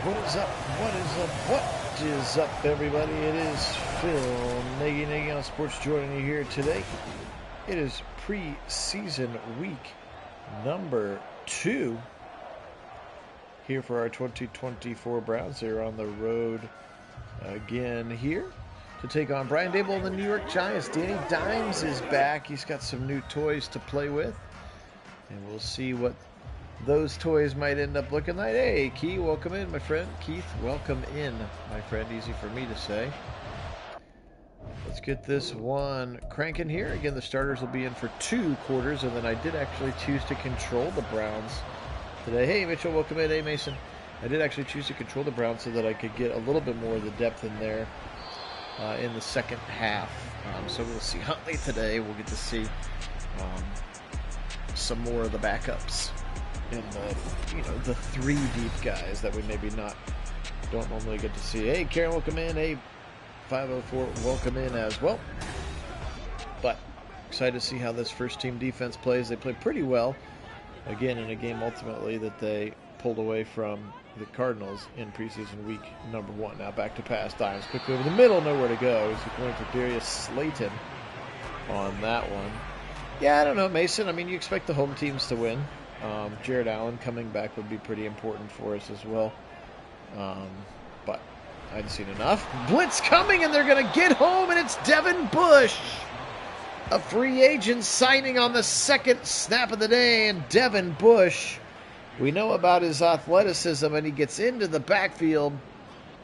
What is up? What is up? What is up, everybody? It is Phil Nagy on Sports joining you here today. It is preseason week number 2 here for our 2024 Browns. They're on the road again here to take on Brian Daboll and the New York Giants. Danny Dimes is back. He's got some new toys to play with, and we'll see what those toys might end up looking like. Hey, Key, welcome in, my friend. Keith, welcome in, my friend. Easy for me to say. Let's get this one cranking here. Again, the starters will be in for 2 quarters, and then I did actually choose to control the Browns today. Hey, Mitchell, welcome in. Hey, Mason. I did actually choose to control the Browns so that I could get a little bit more of the depth in there in the second half. So we'll see Huntley today. We'll get to see some more of the backups and the 3 deep guys that we maybe don't normally get to see. Hey, Karen, welcome in. Hey, 504, welcome in as well. But excited to see how this first team defense plays. They play pretty well, again, in a game ultimately that they pulled away from the Cardinals in preseason week number 1. Now back to pass. Dimes quickly over the middle, nowhere to go. He's going for Darius Slayton on that one. Yeah, I don't know, Mason. I mean, you expect the home teams to win. Jared Allen coming back would be pretty important for us as well. But I'd seen enough. Blitz coming, and they're going to get home, and it's Devin Bush, a free agent signing on the second snap of the day. And Devin Bush, we know about his athleticism, and he gets into the backfield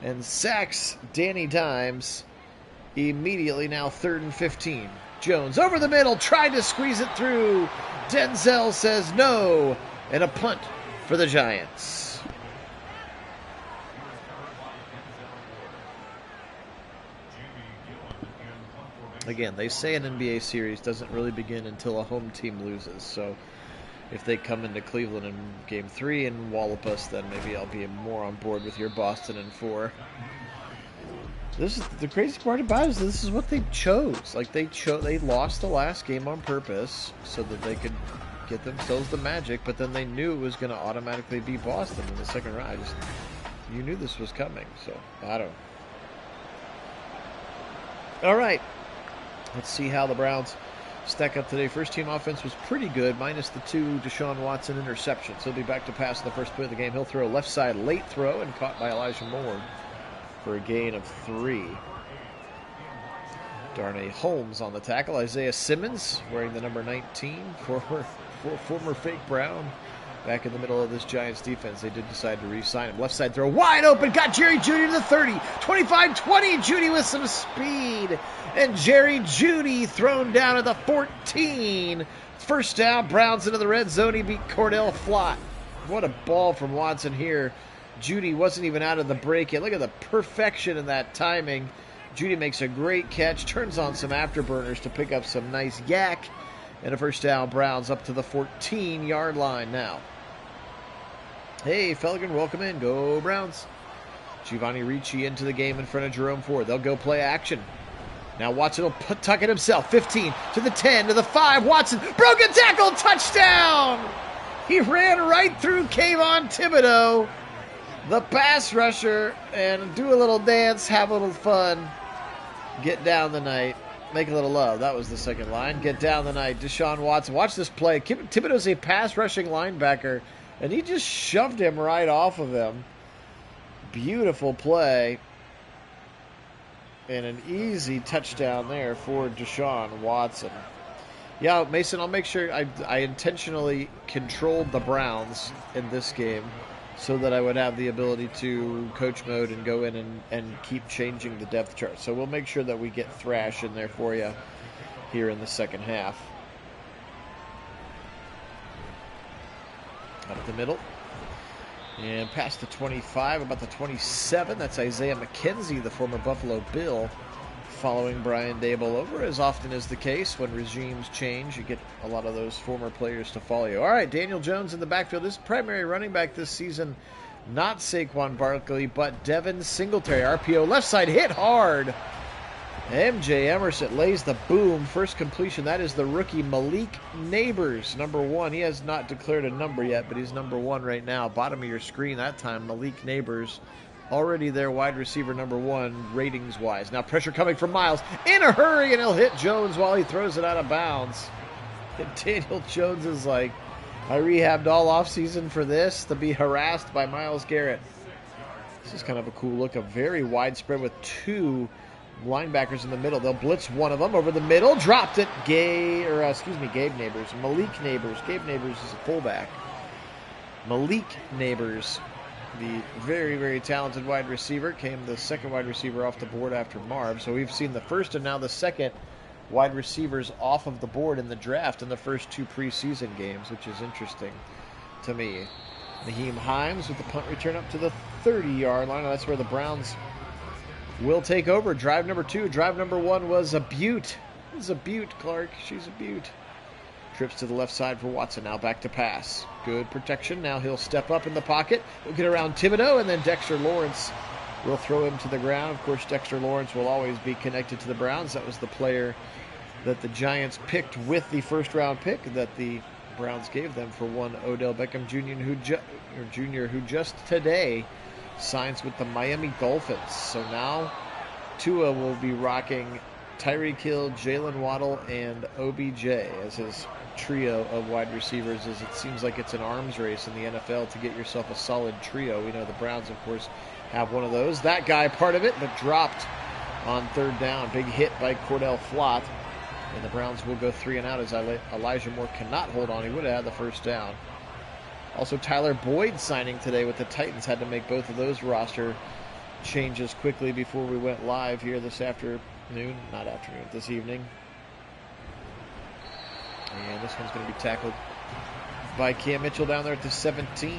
and sacks Danny Dimes immediately. Now 3rd and 15. Jones over the middle, tried to squeeze it through. Denzel says no, and a punt for the Giants. Again, they say an NBA series doesn't really begin until a home team loses. So if they come into Cleveland in Game 3 and wallop us, then maybe I'll be more on board with your Boston in 4. This is the crazy part about it, is this is what they chose. Like they lost the last game on purpose so that they could get themselves the magic, but then they knew it was going to automatically be Boston in the second round. You knew this was coming, so I don't know. All right, let's see how the Browns stack up today. First team offense was pretty good, minus the 2 Deshaun Watson interceptions. He'll be back to pass in the first play of the game. He'll throw a left side late throw and caught by Elijah Moore for a gain of 3. Darnay Holmes on the tackle. Isaiah Simmons wearing the number 19, former fake Brown, back in the middle of this Giants defense. They did decide to re-sign him. Left side throw wide open. Got Jerry Jeudy to the 30. 25-20. Jeudy with some speed. And Jerry Jeudy thrown down at the 14. First down. Browns into the red zone. He beat Cordell Flott. What a ball from Watson here. Jeudy wasn't even out of the break yet. Look at the perfection in that timing. Jeudy makes a great catch, turns on some afterburners to pick up some nice yak, and a first down. Browns up to the 14-yard line now. Hey, Felligan, welcome in. Go Browns. Giovanni Ricci into the game in front of Jerome Ford. They'll go play action. Now Watson will tuck it himself. 15 to the 10 to the 5. Watson, broken tackle, touchdown! He ran right through Kayvon Thibodeau, the pass rusher, and do a little dance, have a little fun, get down the night, make a little love. That was the second line. Get down the night. Deshaun Watson. Watch this play. Thibodeau's a pass rushing linebacker, and he just shoved him right off of him. Beautiful play. And an easy touchdown there for Deshaun Watson. Yeah, Mason, I'll make sure I intentionally controlled the Browns in this game so that I would have the ability to coach mode and go in and keep changing the depth chart. So we'll make sure that we get Thrash in there for you here in the second half. Up the middle. And past the 25, about the 27. That's Isaiah McKenzie, the former Buffalo Bill, following Brian Daboll over. As often is the case when regimes change, you get a lot of those former players to follow you. All right, Daniel Jones in the backfield. This primary running back this season, not Saquon Barkley, but Devin Singletary. RPO left side hit hard. MJ Emerson lays the boom. First completion. That is the rookie Malik Neighbors, number 1. He has not declared a number yet, but he's number 1 right now. Bottom of your screen that time, Malik Neighbors. Already their wide receiver number 1 ratings-wise. Now pressure coming from Miles. In a hurry, and he'll hit Jones while he throws it out of bounds. And Daniel Jones is like, I rehabbed all offseason for this, to be harassed by Myles Garrett. This is kind of a cool look. A very widespread with 2 linebackers in the middle. They'll blitz one of them over the middle. Dropped it. Gabe Neighbors. Malik Neighbors. Gabe Neighbors is a fullback. Malik Neighbors, the very, very talented wide receiver, came the second wide receiver off the board after Marv. So we've seen the first and now the second wide receivers off of the board in the draft in the first 2 preseason games, which is interesting to me. Naheem Himes with the punt return up to the 30-yard line. That's where the Browns will take over. Drive number 2. Drive number 1 was a beaut. It was a beaut, Clark. She's a beaut. Trips to the left side for Watson. Now back to pass. Good protection. Now he'll step up in the pocket. He'll get around Thibodeau, and then Dexter Lawrence will throw him to the ground. Of course, Dexter Lawrence will always be connected to the Browns. That was the player that the Giants picked with the first-round pick that the Browns gave them for one Odell Beckham Jr., who just today signs with the Miami Dolphins. So now Tua will be rocking Tyreek Hill, Jalen Waddle, and OBJ as his trio of wide receivers. As it seems like it's an arms race in the NFL to get yourself a solid trio. We know the Browns, of course, have one of those. That guy part of it, but dropped on third down. Big hit by Cordell Flott. And the Browns will go 3 and out as Elijah Moore cannot hold on. He would have had the first down. Also, Tyler Boyd signing today with the Titans. Had to make both of those roster changes quickly before we went live here this this evening. And this one's going to be tackled by Cam Mitchell down there at the 17.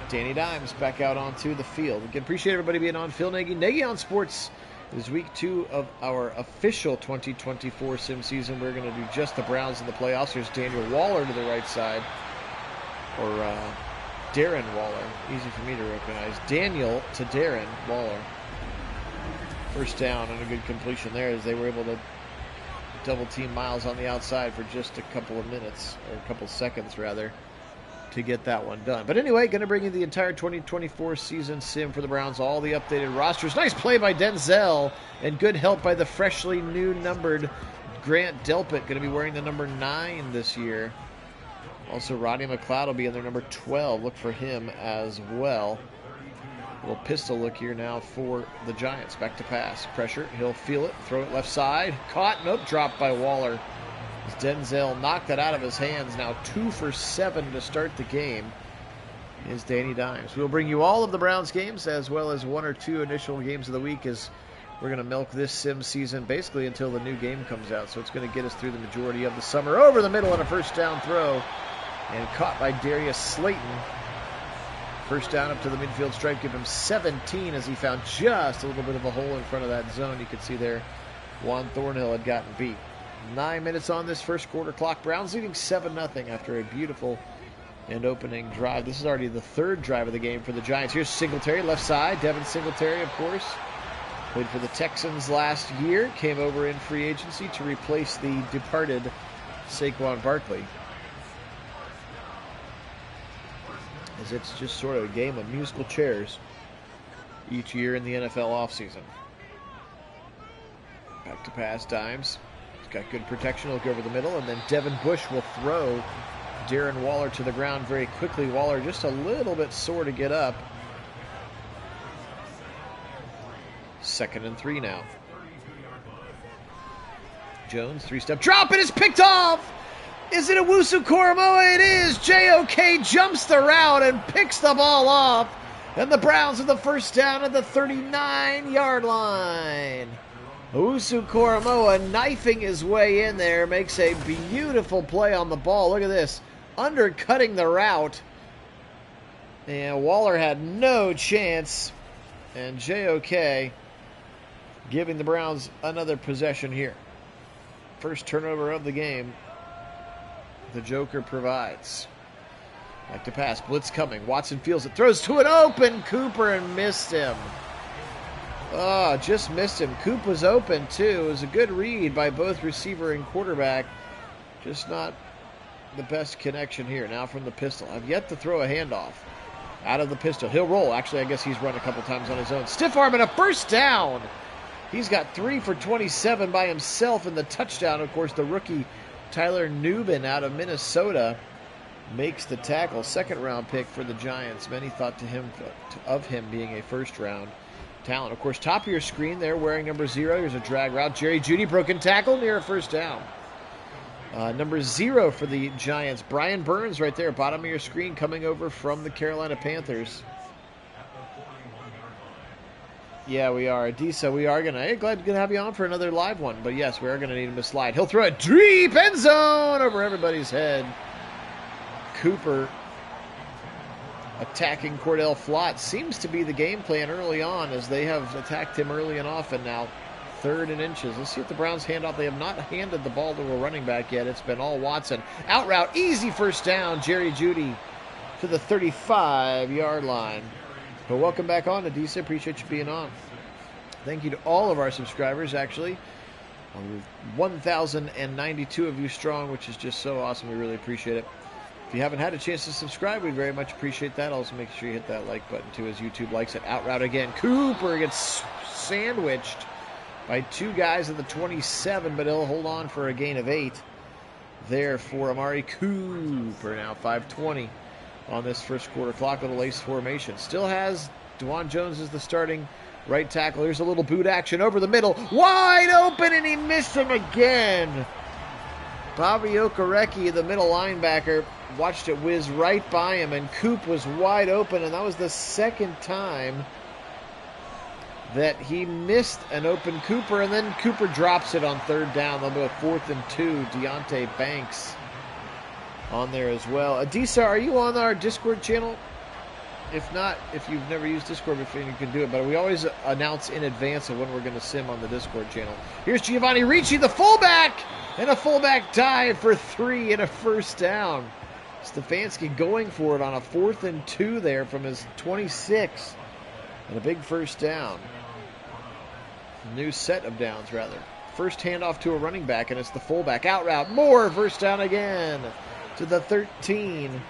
Danny Dimes back out onto the field. Again, appreciate everybody being on. Phil Nagy, Nagy on Sports. This is week 2 of our official 2024 sim season. We're going to do just the Browns in the playoffs. There's Daniel Waller to the right side. Or Darren Waller. Easy for me to recognize. Daniel to Darren Waller. First down and a good completion there as they were able to double team Miles on the outside for just a couple of minutes, or a couple seconds rather, to get that one done. But anyway, going to bring you the entire 2024 season sim for the Browns, all the updated rosters. Nice play by Denzel, and good help by the freshly new numbered Grant Delpit, going to be wearing the number 9 this year. Also, Rodney McLeod will be in their number 12. Look for him as well. A little pistol look here now for the Giants. Back to pass. Pressure. He'll feel it. Throw it left side. Caught. Nope. Dropped by Waller. As Denzel knocked that out of his hands. Now 2 for 7 to start the game is Danny Dimes. We'll bring you all of the Browns games as well as 1 or 2 initial games of the week as we're going to milk this sim season basically until the new game comes out. So it's going to get us through the majority of the summer. Over the middle on a first down throw. And caught by Darius Slayton. First down up to the midfield stripe. Give him 17 as he found just a little bit of a hole in front of that zone. You could see there Juan Thornhill had gotten beat. 9 minutes on this first quarter clock. Browns leading 7-0 after a beautiful and opening drive. This is already the 3rd drive of the game for the Giants. Here's Singletary, left side. Devin Singletary, of course. Played for the Texans last year. Came over in free agency to replace the departed Saquon Barkley. As it's just sort of a game of musical chairs each year in the NFL offseason. Back to pass, Dimes. He's got good protection. He'll go over the middle, and then Devin Bush will throw Darren Waller to the ground very quickly. Waller just a little bit sore to get up. 2nd and 3 now. Jones, 3-step drop, and it's picked off! Is it Owusu Koramoah? It is. JOK jumps the route and picks the ball off. And the Browns have the first down at the 39-yard line. Owusu Koramoah knifing his way in there. Makes a beautiful play on the ball. Look at this. Undercutting the route. And Waller had no chance. And JOK giving the Browns another possession here. First turnover of the game. The Joker provides. Back to pass. Blitz coming. Watson feels it. Throws to an open Cooper and missed him. Oh, just missed him. Coop was open, too. It was a good read by both receiver and quarterback. Just not the best connection here. Now from the pistol. I've yet to throw a handoff. Out of the pistol. He'll roll. Actually, I guess he's run a couple times on his own. Stiff arm and a first down. He's got 3 for 27 by himself in the touchdown. Of course, the rookie Tyler Nubin out of Minnesota makes the tackle. Second-round pick for the Giants. Many thought of him being a first-round talent. Of course, top of your screen there, wearing number 0. Here's a drag route. Jerry Jeudy, broken tackle near a first down. Number 0 for the Giants. Brian Burns right there, bottom of your screen, coming over from the Carolina Panthers. Yeah, we are. Adisa, we are going to... glad to have you on for another live one. But yes, we are going to need him to slide. He'll throw it deep end zone over everybody's head. Cooper attacking Cordell Flott seems to be the game plan early on, as they have attacked him early and often now. 3rd and inches. Let's see if the Browns hand off. They have not handed the ball to a running back yet. It's been all Watson. Out route, easy first down. Jerry Jeudy to the 35-yard line. But welcome back on, Adisa. Appreciate you being on. Thank you to all of our subscribers, actually. 1,092 of you strong, which is just so awesome. We really appreciate it. If you haven't had a chance to subscribe, we'd very much appreciate that. Also, make sure you hit that like button, too, as YouTube likes it. Out route again. Cooper gets sandwiched by 2 guys at the 27, but he'll hold on for a gain of 8 there for Amari Cooper. Now 5:20 on this first quarter clock. Little ace formation. Still has DeJuan Jones as the starting right tackle. Here's a little boot action over the middle. Wide open, and he missed him again. Bobby Okereke, the middle linebacker, watched it whiz right by him, and Coop was wide open, and that was the second time that he missed an open Cooper, and then Cooper drops it on 3rd down. They'll go 4th and 2. Deontay Banks on there as well. Adisa, are you on our Discord channel? If not, if you've never used Discord before, you can do it. But we always announce in advance of when we're going to sim on the Discord channel. Here's Giovanni Ricci, the fullback, and a fullback dive for 3 and a first down. Stefanski going for it on a 4th and 2 there from his 26. And a big first down. New set of downs, rather. First handoff to a running back, and it's the fullback. Out route. More first down again to the 13.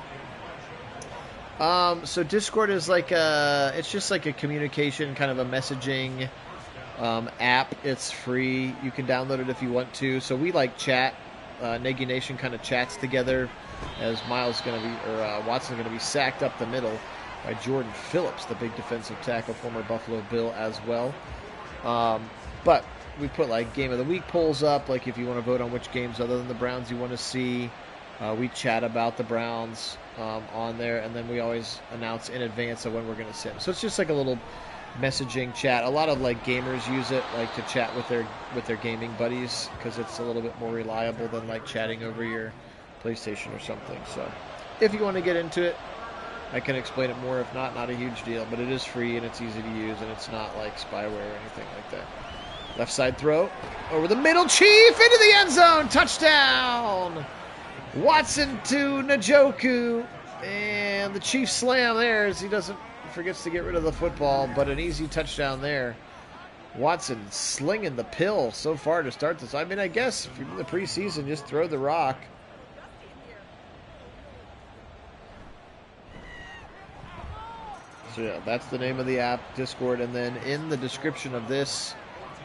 So Discord is like it's just like a communication, kind of a messaging app. It's free. You can download it if you want to. So we like chat. Nagy Nation kind of chats together as Watson's going to be sacked up the middle by Jordan Phillips, the big defensive tackle, former Buffalo Bill as well. But we put like game of the week polls up, like if you want to vote on which games other than the Browns you want to see. We chat about the Browns on there, and then we always announce in advance of when we're going to sim. So it's just like a little messaging chat. A lot of like gamers use it like to chat with their gaming buddies, because it's a little bit more reliable than like chatting over your PlayStation or something. So if you want to get into it, I can explain it more. If not a huge deal. But it is free, and it's easy to use, and it's not like spyware or anything like that. Left side throw. Over the middle. Chief into the end zone. Touchdown. Watson to Njoku. And the Chief slam there as he forgets to get rid of the football. But an easy touchdown there. Watson slinging the pill so far to start this. I mean, I guess if you're in the preseason, just throw the rock. So yeah, that's the name of the app, Discord. And then in the description of this,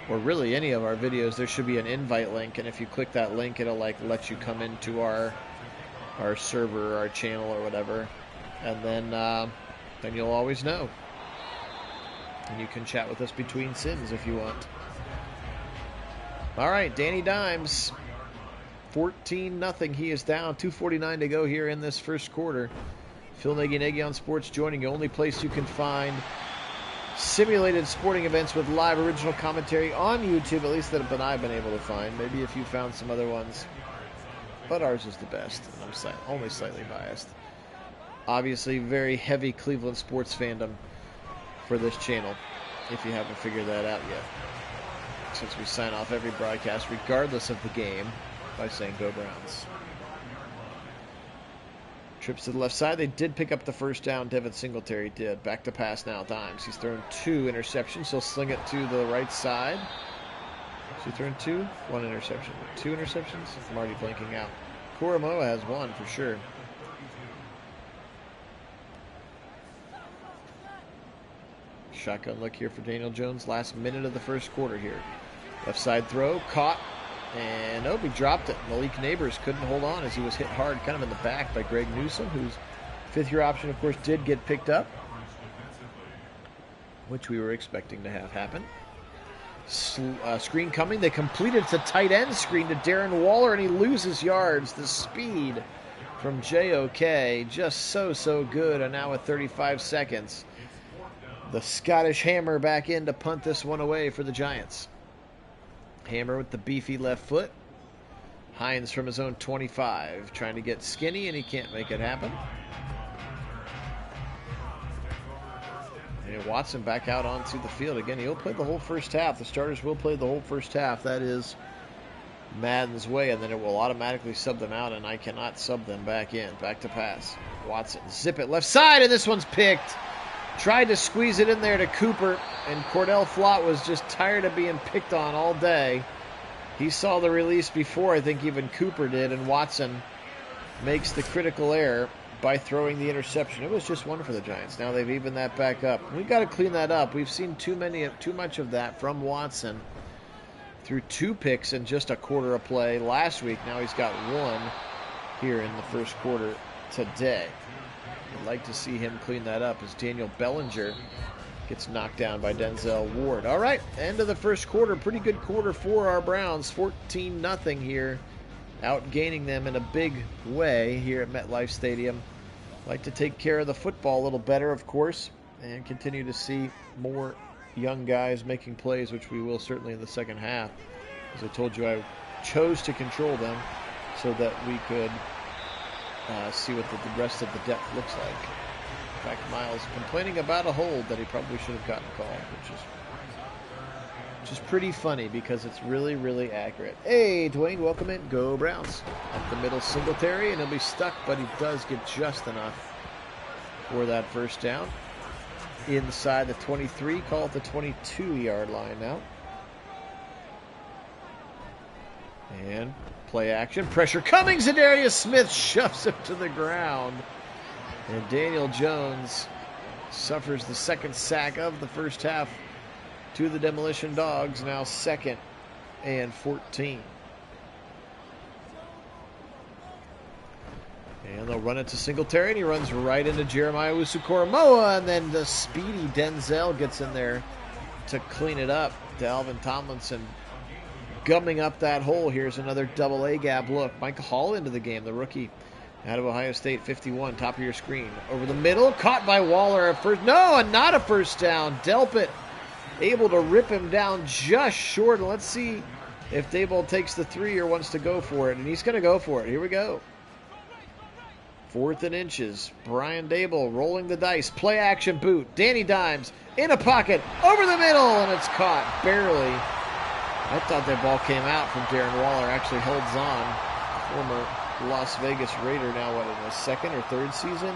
or really any of our videos, there should be an invite link. And if you click that link, it'll like let you come into our server, our channel, or whatever. And then you'll always know. And you can chat with us between sims if you want. All right, Danny Dimes, 14-0. He is down. 2:49 to go here in this first quarter. Phil Nagy on Sports joining you. Only place you can find simulated sporting events with live original commentary on YouTube, at least that I've been able to find. Maybe if you found some other ones. But ours is the best. And I'm only slightly biased. Obviously, very heavy Cleveland sports fandom for this channel, if you haven't figured that out yet. Since we sign off every broadcast, regardless of the game, by saying Go Browns. Trips to the left side. They did pick up the first down. Devin Singletary did. Back to pass now. Dimes. He's thrown 2 interceptions. He'll sling it to the right side. Has he thrown 2? 1 interception. 2 interceptions? I'm already blanking out. Koromoa has 1 for sure. Shotgun look here for Daniel Jones. Last minute of the first quarter here. Left side throw. Caught. And nope, he dropped it. Malik Neighbors couldn't hold on as he was hit hard kind of in the back by Greg Newsome, whose 5th-year option, of course, did get picked up, which we were expecting to have happen. Screen coming. They completed the tight end screen to Darren Waller, and he loses yards. The speed from JOK just so good. And now with 35 seconds, the Scottish Hammer back in to punt this one away for the Giants. Hammer with the beefy left foot. Hines from his own 25, trying to get skinny, and he can't make it happen. And Watson back out onto the field. Again, he'll play the whole first half. The starters will play the whole first half. That is Madden's way, and then it will automatically sub them out, and I cannot sub them back in. Back to pass. Watson, zip it left side, and this one's picked. Tried to squeeze it in there to Cooper, and Cordell Flott was just tired of being picked on all day. He saw the release before I think even Cooper did, and Watson makes the critical error by throwing the interception. It was just one for the Giants. Now they've evened that back up. We've got to clean that up. We've seen too much of that from Watson. Threw 2 picks in just a quarter of play last week. Now he's got 1 here in the first quarter today. I'd like to see him clean that up as Daniel Bellinger gets knocked down by Denzel Ward. All right, end of the first quarter. Pretty good quarter for our Browns. 14-0 here, outgaining them in a big way here at MetLife Stadium. Like to take care of the football a little better, of course, and continue to see more young guys making plays, which we will certainly in the second half. As I told you, I chose to control them so that we could see what the rest of the depth looks like. In fact, Miles complaining about a hold that he probably should have gotten called, which is pretty funny because it's really accurate. Hey, Dwayne, welcome in. Go Browns. Up the middle, Singletary, and he'll be stuck, but he does get just enough for that first down. Inside the 23, call it the 22-yard line now. And play action. Pressure coming. Zadarius Smith shoves him to the ground. And Daniel Jones suffers the second sack of the first half to the Demolition Dogs. Now 2nd and 14. And they'll run it to Singletary, and he runs right into Jeremiah Owusu-Koramoah, and then the speedy Denzel gets in there to clean it up. Dalvin Tomlinson gumming up that hole. Here's another double A gap look. Michael Hall into the game, the rookie out of Ohio State, 51, top of your screen. Over the middle, caught by Waller. Not a first down. Delpit able to rip him down just short. Let's see if Daboll takes the 3 or wants to go for it, and he's going to go for it. Here we go. 4th and inches. Brian Daboll rolling the dice. Play action boot. Danny Dimes in a pocket. Over the middle, and it's caught. Barely. I thought that ball came out from Darren Waller. Actually holds on. Former Las Vegas Raider, now what, in his 2nd or 3rd season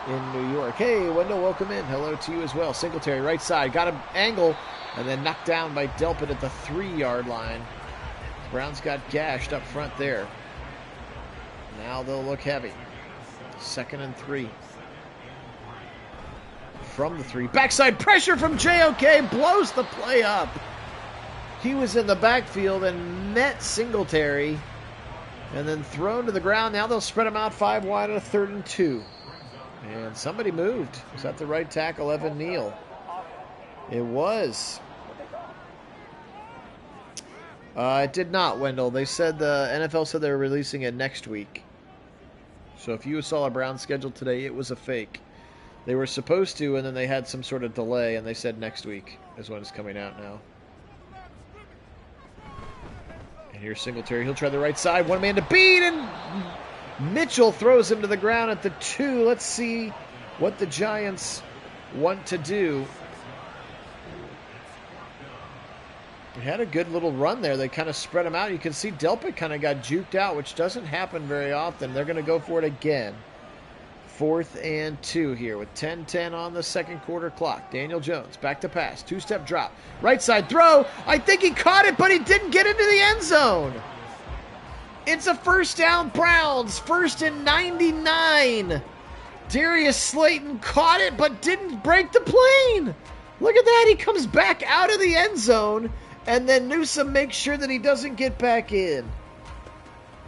in New York. Hey, Wendell, welcome in. Hello to you as well. Singletary, right side. Got an angle, and then knocked down by Delpit at the 3-yard line. Browns got gashed up front there. Now they'll look heavy. 2nd and 3. From the 3. Backside pressure from JOK. Blows the play up. He was in the backfield and met Singletary and then thrown to the ground. Now they'll spread him out 5 wide on a 3rd and 2. And somebody moved. Was that the right tackle, Evan Neal? It was. It did not, Wendell. They said the NFL said they were releasing it next week. So if you saw a Browns schedule today, it was a fake. They were supposed to, and then they had some sort of delay, and they said next week is when it's coming out now. And here's Singletary. He'll try the right side. One man to beat, and Mitchell throws him to the ground at the 2. Let's see what the Giants want to do. They had a good little run there. They kind of spread him out. You can see Delpit kind of got juked out, which doesn't happen very often. They're going to go for it again. 4th and 2 here with 10:10 on the second quarter clock. Daniel Jones back to pass. 2-step drop. Right side throw. I think he caught it, but he didn't get into the end zone. It's a first down Browns. 1st and 99. Darius Slayton caught it, but didn't break the plane. Look at that. He comes back out of the end zone, and then Newsome makes sure that he doesn't get back in.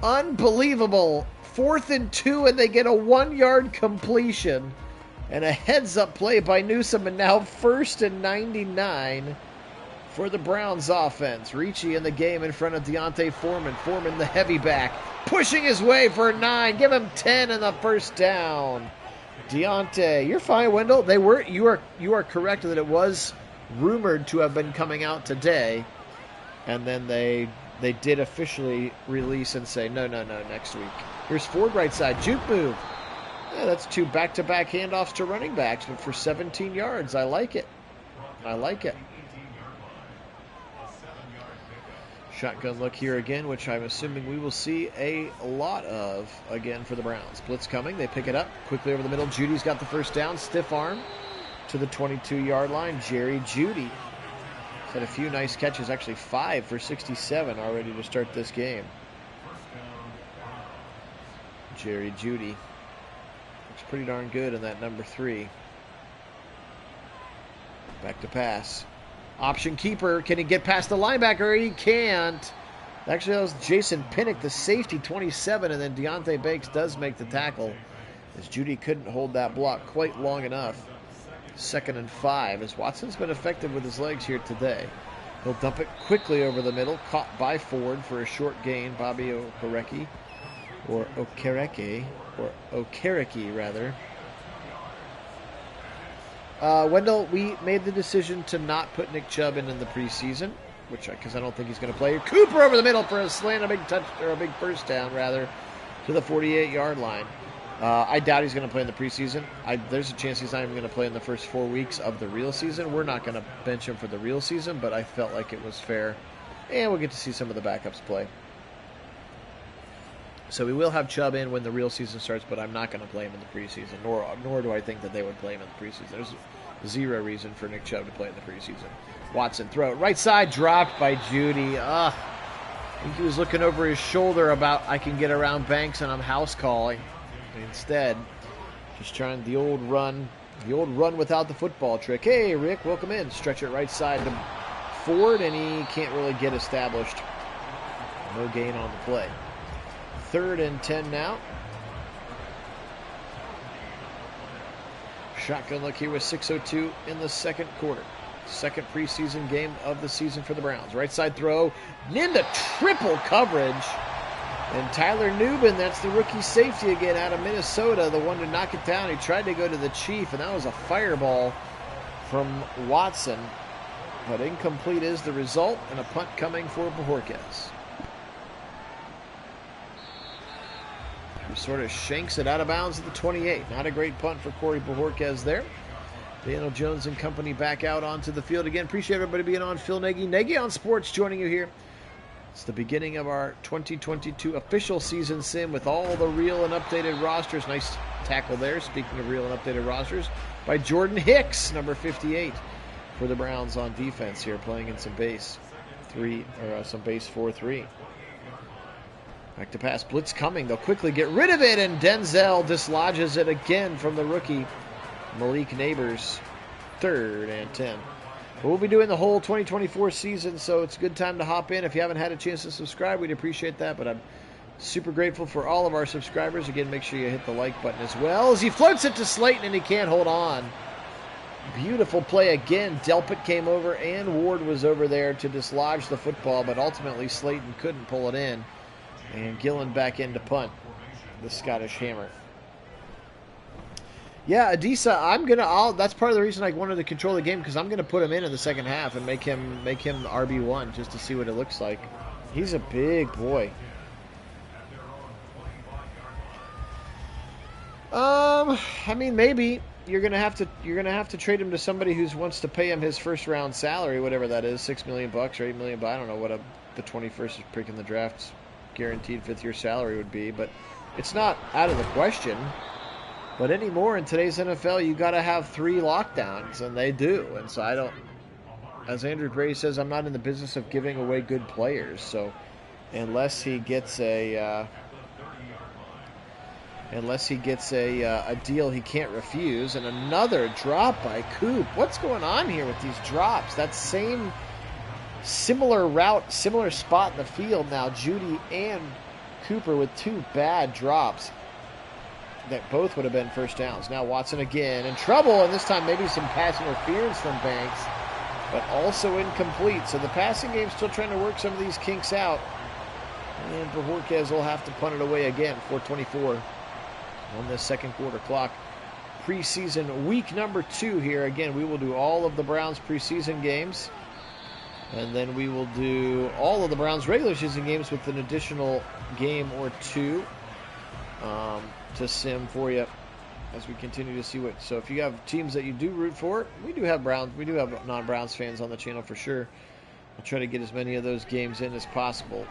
Unbelievable. 4th and 2, and they get a 1-yard completion. And a heads-up play by Newsome, and now 1st and 99 for the Browns offense. Ricci in the game in front of Deontay Foreman. Foreman, the heavy back, pushing his way for 9. Give him 10 in the first down. Deontay, you're fine, Wendell. You are correct that it was rumored to have been coming out today, and then they did officially release and say no, next week. Here's Ford right side, juke move. Yeah, that's 2 back-to-back handoffs to running backs, but for 17 yards. I like it. Shotgun look here again, which I'm assuming we will see a lot of again for the Browns. Blitz coming. They pick it up quickly over the middle. Judy's got the first down. Stiff arm to the 22-yard line. Jerry Jeudy had a few nice catches, actually 5 for 67 already to start this game. Jerry Jeudy looks pretty darn good in that number 3. Back to pass. Option keeper. Can he get past the linebacker? He can't. Actually, that was Jason Pinnock, the safety, 27, and then Deontay Banks does make the tackle, as Jeudy couldn't hold that block quite long enough. 2nd and 5, as Watson's been effective with his legs here today. He'll dump it quickly over the middle, caught by Ford for a short gain. Bobby Okereke, rather. Wendell, we made the decision to not put Nick Chubb in the preseason, because I don't think he's going to play. Cooper over the middle for a slant, a big first down, rather, to the 48-yard line. I doubt he's going to play in the preseason. There's a chance he's not even going to play in the first 4 weeks of the real season. We're not going to bench him for the real season, but I felt like it was fair. And we'll get to see some of the backups play. So we will have Chubb in when the real season starts, but I'm not going to play him in the preseason, nor do I think that they would play him in the preseason. There's zero reason for Nick Chubb to play in the preseason. Watson throw. Right side dropped by Jeudy. I think he was looking over his shoulder about I can get around Banks and I'm house calling. Instead, just trying the old run without the football trick. Hey, Rick, welcome in. Stretch it right side to Ford, and he can't really get established. No gain on the play. 3rd and 10 now. Shotgun look here with 6:02 in the second quarter. Second preseason game of the season for the Browns. Right side throw. Into triple coverage. And Tyler Nubin, that's the rookie safety again out of Minnesota, the one to knock it down. He tried to go to the Chief, and that was a fireball from Watson. But incomplete is the result, and a punt coming for Bojorquez. He sort of shanks it out of bounds at the 28. Not a great punt for Corey Bojorquez there. Daniel Jones and company back out onto the field again. Appreciate everybody being on. Phil Nagy, Nagy on Sports, joining you here. It's the beginning of our 2022 official season sim with all the real and updated rosters. Nice tackle there, speaking of real and updated rosters, by Jordan Hicks, number 58, for the Browns on defense here, playing in some base 4-3. Back to pass, blitz coming. They'll quickly get rid of it, and Denzel dislodges it again from the rookie Malik Neighbors. 3rd and 10. We'll be doing the whole 2024 season, so it's a good time to hop in. If you haven't had a chance to subscribe, we'd appreciate that, but I'm super grateful for all of our subscribers. Again, make sure you hit the like button as well, as he floats it to Slayton, and he can't hold on. Beautiful play again. Delpit came over, and Ward was over there to dislodge the football, but ultimately Slayton couldn't pull it in, and Gillen back in to punt, the Scottish Hammer. Yeah, Adisa, that's part of the reason I wanted to control the game, because I'm going to put him in the second half and make him RB1 just to see what it looks like. He's a big boy. I mean, maybe you're going to have to trade him to somebody who wants to pay him his first round salary, whatever that is, $6 million or $8 million. I don't know what the 21st pick in the draft's guaranteed 5th year salary would be, but it's not out of the question. But anymore in today's NFL, you got to have 3 lockdowns, and they do. And so I don't, as Andrew Brady says, I'm not in the business of giving away good players. So unless he gets a deal he can't refuse. And another drop by Coop. What's going on here with these drops? That same similar route, similar spot in the field now. Judy and Cooper with 2 bad drops that both would have been first downs. Now Watson again in trouble, and this time maybe some pass interference from Banks, but also incomplete. So the passing game's still trying to work some of these kinks out. And Bojorquez will have to punt it away again. 4:24 on this second quarter clock. Preseason week number 2 here. Again, we will do all of the Browns preseason games, and then we will do all of the Browns regular season games with an additional game or 2 to sim for you as we continue to see what. So if you have teams that you do root for, we do have non-Browns fans on the channel for sure. We'll try to get as many of those games in as possible.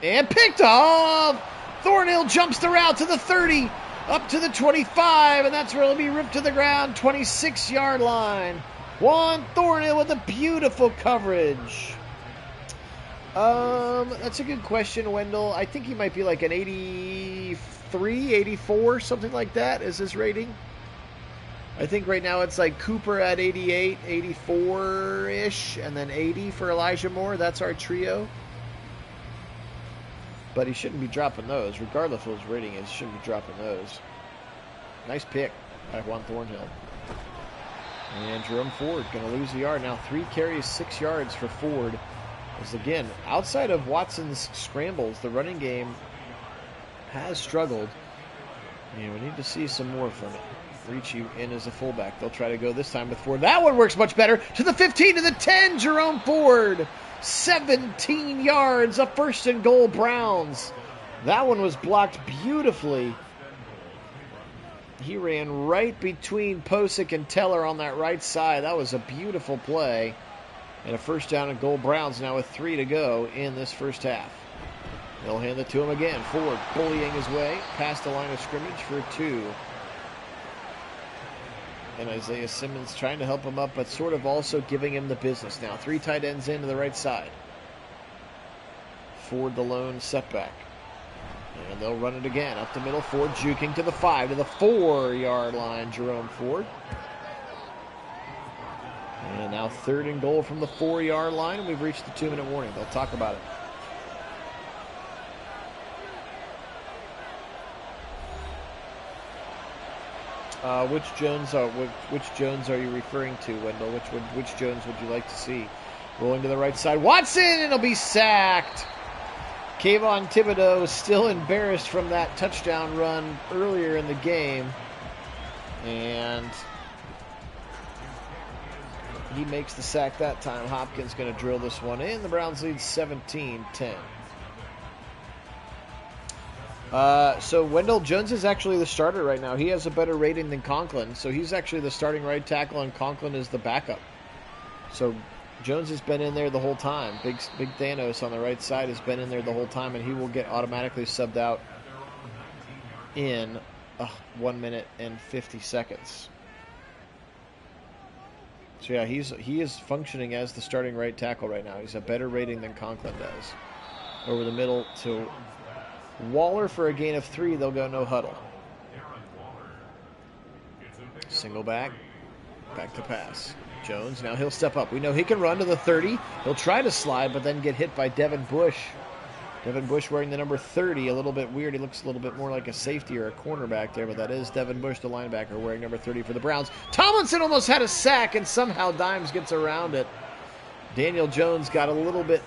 And picked off! Thornhill jumps the route to the 30, up to the 25, and that's where it'll be ripped to the ground, 26-yard line. Juan Thornhill with a beautiful coverage. That's a good question, Wendell. I think he might be like an 83, 84, something like that is his rating. I think right now it's like Cooper at 88, 84-ish, and then 80 for Elijah Moore. That's our trio. But he shouldn't be dropping those. Regardless of what his rating is, he shouldn't be dropping those. Nice pick by Juan Thornhill. And Jerome Ford going to lose a yard. Now 3 carries, 6 yards for Ford. As again, outside of Watson's scrambles, the running game has struggled. And we need to see some more from it. Ricci in as a fullback. They'll try to go this time with Ford. That one works much better. To the 15, to the 10, Jerome Ford. 17 yards, a 1st and goal Browns. That one was blocked beautifully. He ran right between Posick and Teller on that right side. That was a beautiful play. And a 1st down and goal Browns now with 3 to go in this first half. They'll hand it to him again. Ford bullying his way past the line of scrimmage for 2. And Isaiah Simmons trying to help him up, but sort of also giving him the business now. 3 tight ends into the right side. Ford the lone setback. And they'll run it again. Up the middle, Ford juking to the 5, to the 4-yard line, Jerome Ford. And now 3rd and goal from the 4-yard line, and we've reached the 2-minute warning. They'll talk about it. Which Jones are you referring to, Wendell? Which Jones would you like to see? Rolling to the right side. Watson, and he'll be sacked. Kayvon Thibodeau is still embarrassed from that touchdown run earlier in the game. And he makes the sack that time. Hopkins going to drill this one in. The Browns lead 17-10. So Wendell Jones is actually the starter right now. He has a better rating than Conklin, so he's actually the starting right tackle, and Conklin is the backup. So Jones has been in there the whole time. Big Thanos on the right side has been in there the whole time, and he will get automatically subbed out in 1 minute and 50 seconds. So yeah, he is functioning as the starting right tackle right now. He's a better rating than Conklin does. Over the middle to Waller for a gain of 3. They'll go no huddle. Single back to pass. Jones, now he'll step up. We know he can run to the 30. He'll try to slide, but then get hit by Devin Bush. Devin Bush wearing the number 30, a little bit weird. He looks a little bit more like a safety or a cornerback there, but that is Devin Bush, the linebacker, wearing number 30 for the Browns. Tomlinson almost had a sack, and somehow Dimes gets around it. Daniel Jones got a little bit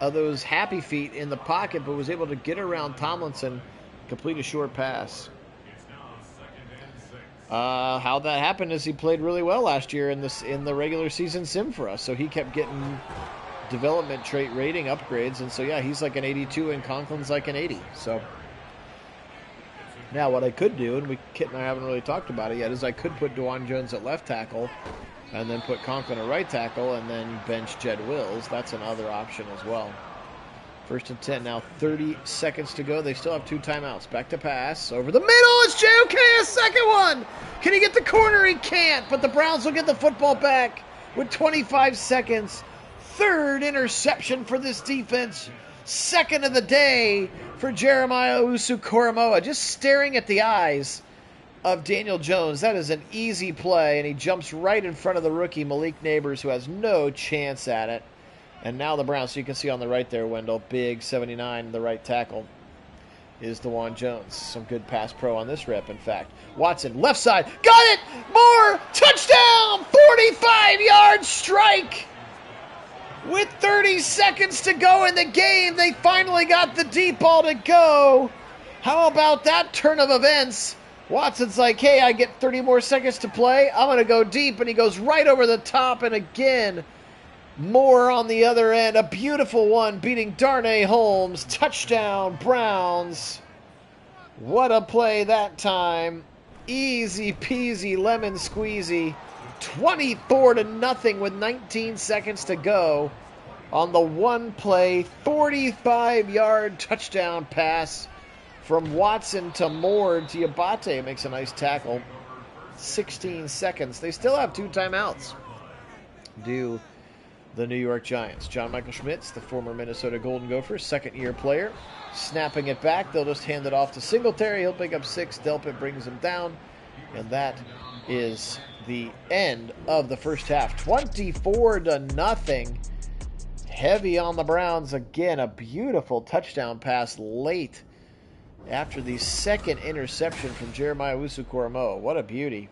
of those happy feet in the pocket, but was able to get around Tomlinson, complete a short pass. How that happened is he played really well last year in the regular season sim for us, so he kept getting development trait rating upgrades, and so yeah, he's like an 82 and Conklin's like an 80. So now what I could do, and Kit and I haven't really talked about it yet, is I could put DeJuan Jones at left tackle and then put Conklin at right tackle and then bench Jed Wills. That's another option as well. First and 10, now 30 seconds to go. They still have 2 timeouts. Back to pass. Over the middle, it's JOK, a second one! Can he get the corner? He can't, but the Browns will get the football back with 25 seconds. Third interception for this defense. Second of the day for Jeremiah Owusu-Koramoah. Just staring at the eyes of Daniel Jones. That is an easy play, and he jumps right in front of the rookie Malik Neighbors, who has no chance at it. And now the Browns, so you can see on the right there, Wendell, big 79, the right tackle, is DeJuan Jones. Some good pass pro on this rep, in fact. Watson, left side, got it! More! Touchdown! 45-yard strike! With 30 seconds to go in the game, they finally got the deep ball to go. How about that turn of events? Watson's like, hey, I get 30 more seconds to play. I'm going to go deep, and he goes right over the top, and again, Moore on the other end, a beautiful one, beating Darnay Holmes. Touchdown, Browns. What a play that time. Easy peasy, lemon squeezy. 24-0 with 19 seconds to go on the one-play, 45-yard touchdown pass from Watson to Moore. Diabate makes a nice tackle. 16 seconds. They still have 2 timeouts. Do the New York Giants. John Michael Schmitz, the former Minnesota Golden Gopher, second-year player, snapping it back. They'll just hand it off to Singletary. He'll pick up 6. Delpit brings him down. And that is the end of the first half. 24-0. Heavy on the Browns again. A beautiful touchdown pass late after the second interception from Jeremiah Owusu-Koramoah. What a beauty.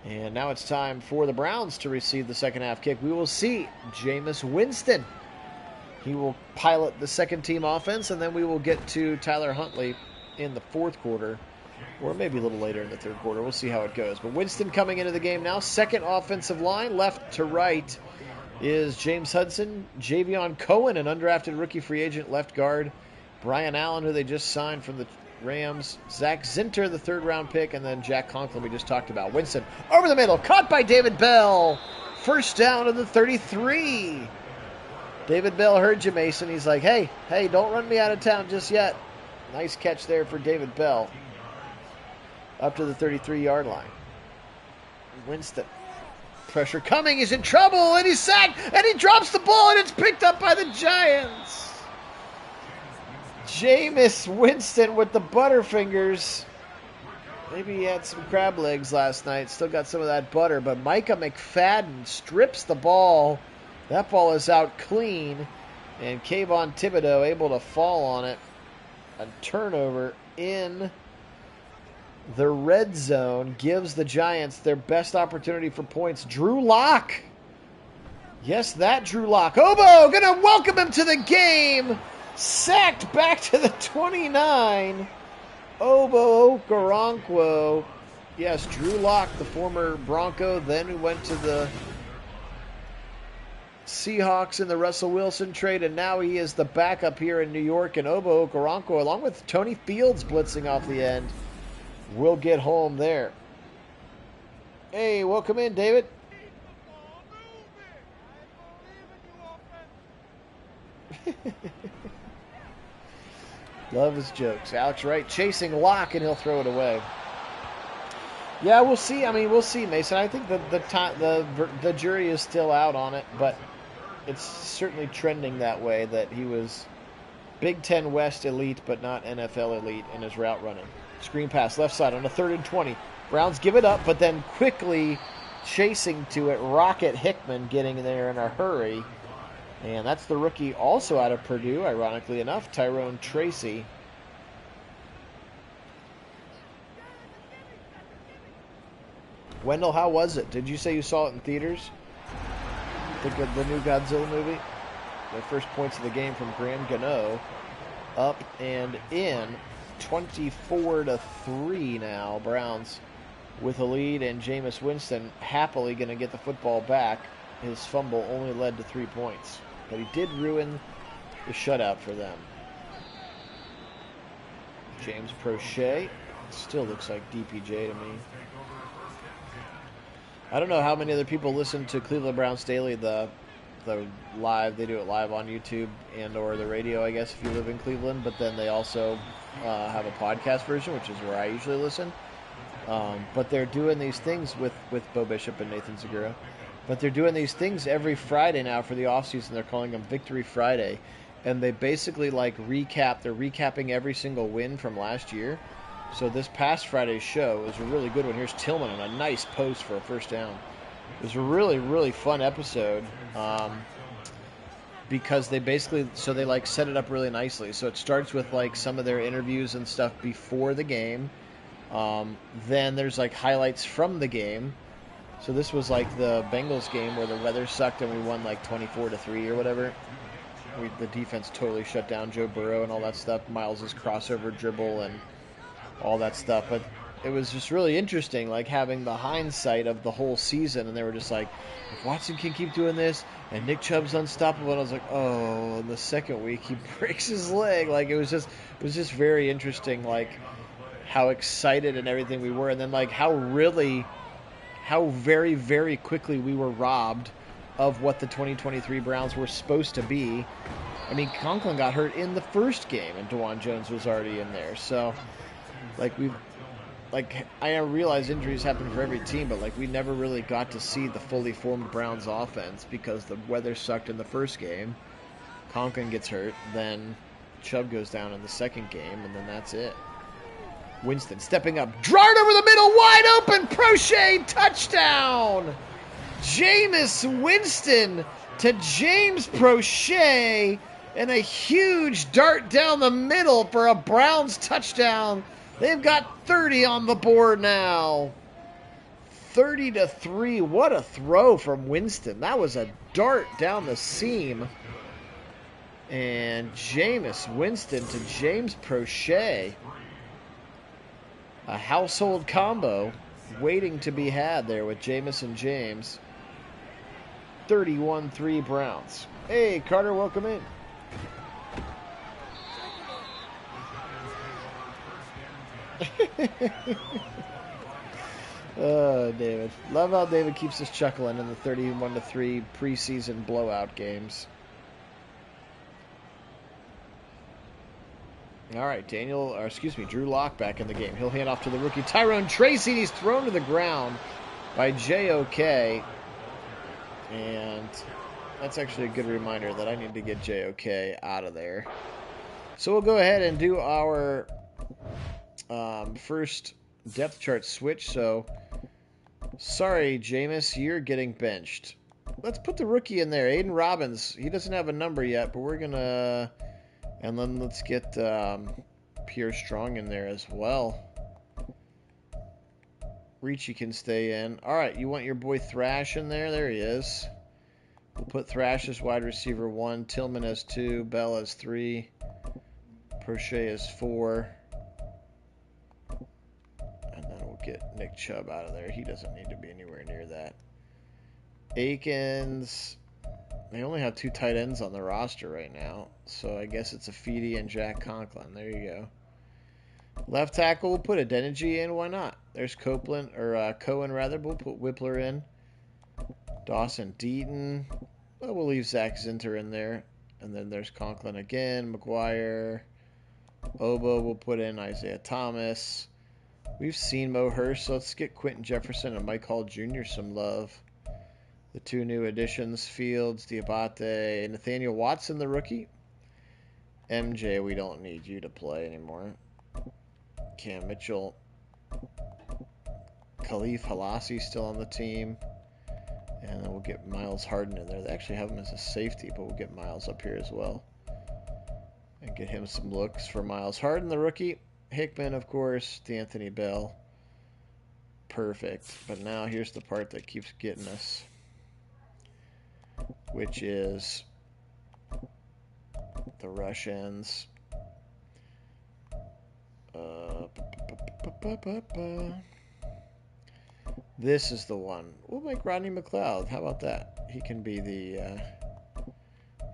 And now it's time for the Browns to receive the second half kick. We will see Jameis Winston. He will pilot the second team offense, and then we will get to Tyler Huntley in the fourth quarter, or maybe a little later in the third quarter. We'll see how it goes. But Winston coming into the game now. Second offensive line, left to right, is James Hudson, Javion Cohen, an undrafted rookie free agent left guard, Brian Allen, who they just signed from the Rams, Zach Zinter, the third-round pick, and then Jack Conklin we just talked about. Winston over the middle, caught by David Bell. First down of the 33. David Bell heard you, Mason. He's like, hey, don't run me out of town just yet. Nice catch there for David Bell. Up to the 33-yard line. Winston. Pressure coming. He's in trouble, and he's sacked, and he drops the ball, and it's picked up by the Giants. Jameis Winston with the Butterfingers. Maybe he had some crab legs last night. Still got some of that butter. But Micah McFadden strips the ball. That ball is out clean. And Kayvon Thibodeau able to fall on it. A turnover in the red zone gives the Giants their best opportunity for points. Drew Lock. Yes, that Drew Lock. Obo going to welcome him to the game. Sacked back to the 29. Obo Okoronkwo. Yes, Drew Lock, the former Bronco, then who went to the Seahawks in the Russell Wilson trade, and now he is the backup here in New York. And Obo Okoronkwo, along with Tony Fields blitzing off the end, will get home there. Hey, welcome in, David. Love his jokes. Alex Wright chasing Locke, and he'll throw it away. Yeah, we'll see. I mean, we'll see, Mason. I think the jury is still out on it, but it's certainly trending that way, that he was Big Ten West elite, but not NFL elite in his route running. Screen pass left side on a 3rd and 20. Browns give it up, but then quickly chasing to it. Rocket Hickman getting there in a hurry. And that's the rookie also out of Purdue, ironically enough, Tyrone Tracy. Wendell, how was it? Did you say you saw it in theaters? Think of the new Godzilla movie? The first points of the game from Graham Gano. Up and in. 24-3 now. Browns with a lead, and Jameis Winston happily going to get the football back. His fumble only led to 3 points, but he did ruin the shutout for them. James Prochet still looks like DPJ to me. I don't know how many other people listen to Cleveland Browns Daily, the the live. They do it live on YouTube and or the radio, I guess, if you live in Cleveland. But then they also have a podcast version, which is where I usually listen. But they're doing these things with Bo Bishop and Nathan Zagura. But they're doing these things every Friday now for the offseason. They're calling them Victory Friday. And they basically like recap. They're recapping every single win from last year. So this past Friday's show was a really good one. Here's Tillman on a nice post for a first down. It was a really, really fun episode because they basically, so they like set it up really nicely. So it starts with like some of their interviews and stuff before the game. Then there's like highlights from the game. So this was like the Bengals game where the weather sucked and we won like 24-3 or whatever. The defense totally shut down Joe Burrow and all that stuff. Miles's crossover dribble and all that stuff. But it was just really interesting, like having the hindsight of the whole season. And they were just like, if Watson can keep doing this and Nick Chubb's unstoppable. And I was like, oh, in the second week he breaks his leg. Like it was just very interesting, like how excited and everything we were. And then like how very, very quickly we were robbed of what the 2023 Browns were supposed to be. I mean, Conklin got hurt in the first game, and DeJuan Jones was already in there. So, I realize injuries happen for every team, but we never really got to see the fully formed Browns offense because the weather sucked in the first game. Conklin gets hurt, then Chubb goes down in the second game, and then that's it. Winston stepping up, dart over the middle, wide open, Prochet, touchdown! Jameis Winston to James Prochet, and a huge dart down the middle for a Browns touchdown. They've got 30 on the board now. 30-3. What a throw from Winston. That was a dart down the seam. And Jameis Winston to James Prochet. A household combo waiting to be had there with Jameis and James. 31-3 Browns. Hey, Carter, welcome in. Oh, David. Love how David keeps us chuckling in the 31-3 preseason blowout games. All right, Drew Lock back in the game. He'll hand off to the rookie Tyrone Tracy. He's thrown to the ground by JOK. And that's actually a good reminder that I need to get JOK out of there. So we'll go ahead and do our first depth chart switch. So, sorry, Jameis, you're getting benched. Let's put the rookie in there, Aiden Robbins. He doesn't have a number yet, but we're going to... And then let's get Pierre Strong in there as well. Ricci can stay in. All right, you want your boy Thrash in there? There he is. We'll put Thrash as wide receiver 1, Tillman as 2, Bell as 3, Prochet as 4. And then we'll get Nick Chubb out of there. He doesn't need to be anywhere near that. Akins, they only have 2 tight ends on the roster right now. So I guess it's Afidi and Jack Conklin. There you go. Left tackle, we'll put Adeniji in. Why not? There's Cohen rather. We'll put Whippler in. Dawson Deaton. Well, we'll leave Zach Zinter in there. And then there's Conklin again. McGuire. Obo, we'll put in Isaiah Thomas. We've seen Mo Hurst, so let's get Quentin Jefferson and Mike Hall Jr. some love. The 2 new additions, Fields, Diabate, Nathaniel Watson, the rookie. MJ, we don't need you to play anymore. Cam Mitchell. Khalif Halasi still on the team. And then we'll get Miles Harden in there. They actually have him as a safety, but we'll get Miles up here as well. And get him some looks for Miles Harden, the rookie. Hickman, of course. D'Anthony Bell. Perfect. But now here's the part that keeps getting us. Which is the rush ends. This is the one. We'll make Rodney McLeod. How about that? He can be the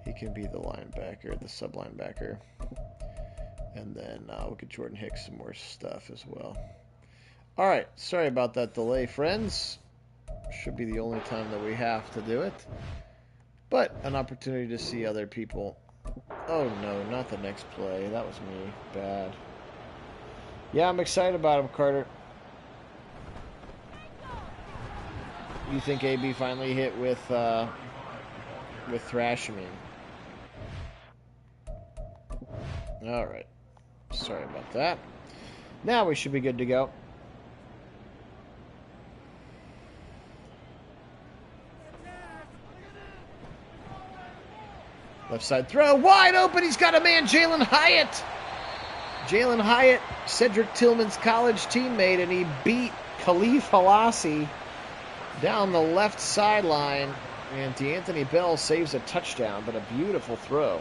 linebacker, the sub linebacker, and then we'll get Jordan Hicks some more stuff as well. All right. Sorry about that delay, friends. Should be the only time that we have to do it. but an opportunity to see other people. Oh no, not the next play. That was me. Bad. Yeah, I'm excited about him, Carter. You think AB finally hit with Thrash, I mean. All right. Sorry about that. Now we should be good to go. Left side throw, wide open. He's got a man, Jalen Hyatt. Jalen Hyatt, Cedric Tillman's college teammate, and he beat Khalif Halassi down the left sideline. And DeAnthony Bell saves a touchdown, but a beautiful throw.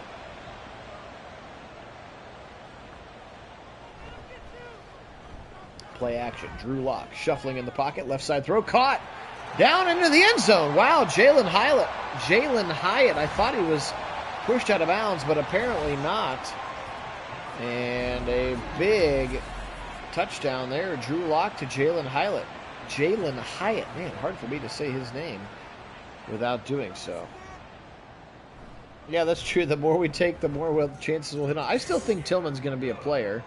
Play action. Drew Lock shuffling in the pocket. Left side throw caught. Down into the end zone. Wow, Jalen Hyatt. I thought he was pushed out of bounds, but apparently not. And a big touchdown there. Drew Lock to Jalen Hyatt. Jalen Hyatt. Man, hard for me to say his name without doing so. Yeah, that's true. The more we take, the more chances we'll hit on. I still think Tillman's going to be a player.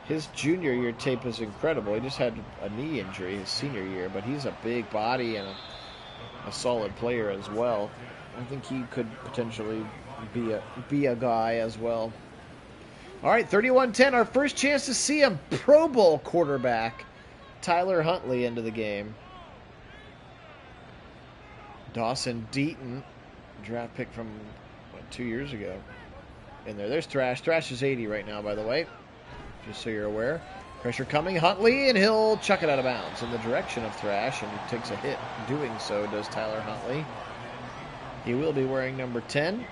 His junior year tape is incredible. He just had a knee injury his senior year, but he's a big body and a solid player as well. I think he could potentially be a guy as well. All right, 31-10, our first chance to see him. Pro Bowl quarterback Tyler Huntley into the game. Dawson Deaton, draft pick from 2 years ago. In there. There's Thrash. Thrash is 80 right now, by the way. Just so you're aware. Pressure coming. Huntley, and he'll chuck it out of bounds in the direction of Thrash, and he takes a hit. Doing so does Tyler Huntley. He will be wearing number 10.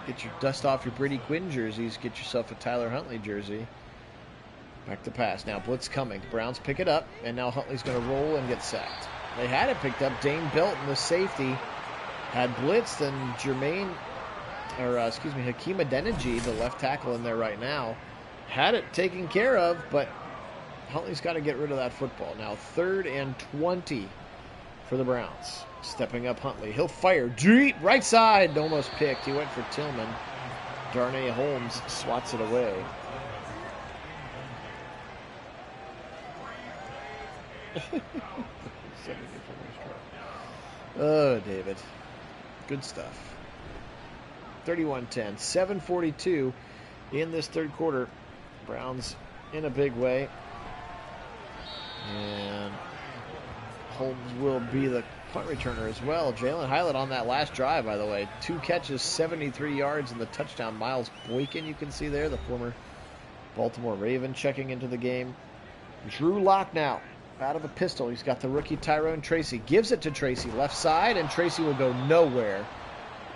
Get your dust off your Brady Quinn jerseys. Get yourself a Tyler Huntley jersey. Back to pass. Now blitz coming. Browns pick it up, and now Huntley's going to roll and get sacked. They had it picked up. Dane Belton, the safety, had blitzed, and Hakeem Adeniji, the left tackle in there right now, had it taken care of, but Huntley's got to get rid of that football. Now 3rd and 20 for the Browns. Stepping up Huntley. He'll fire deep right side. Almost picked. He went for Tillman. Darnay Holmes swats it away. Oh, David. Good stuff. 31-10. 7:42 in this third quarter. Browns in a big way. And Holmes will be the punt returner as well. Jalen Hyatt on that last drive, by the way. 2 catches, 73 yards, and the touchdown. Miles Boykin, you can see there, the former Baltimore Raven, checking into the game. Drew Lock now. Out of a pistol. He's got the rookie Tyrone Tracy. Gives it to Tracy. Left side, and Tracy will go nowhere.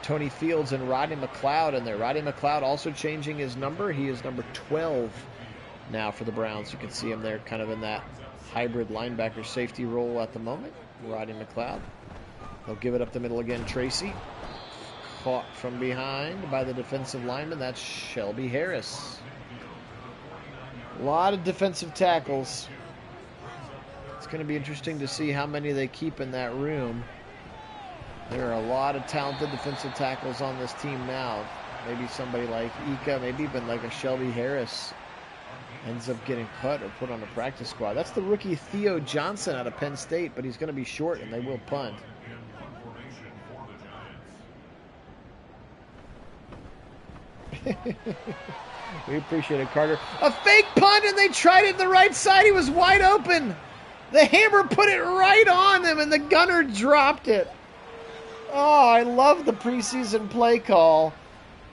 Tony Fields and Rodney McLeod in there. Rodney McLeod also changing his number. He is number 12 now for the Browns. You can see him there kind of in that hybrid linebacker safety role at the moment. Rodney McLeod. They'll give it up the middle again. Tracy. Caught from behind by the defensive lineman. That's Shelby Harris. A lot of defensive tackles. It's going to be interesting to see how many they keep in that room. There are a lot of talented defensive tackles on this team now. Maybe somebody like Ika, maybe even like a Shelby Harris ends up getting cut or put on a practice squad. That's the rookie Theo Johnson out of Penn State, but he's going to be short and they will punt. We appreciate it, Carter. A fake punt, and they tried it to the right side. He was wide open. The hammer put it right on him, and the gunner dropped it. Oh, I love the preseason play call.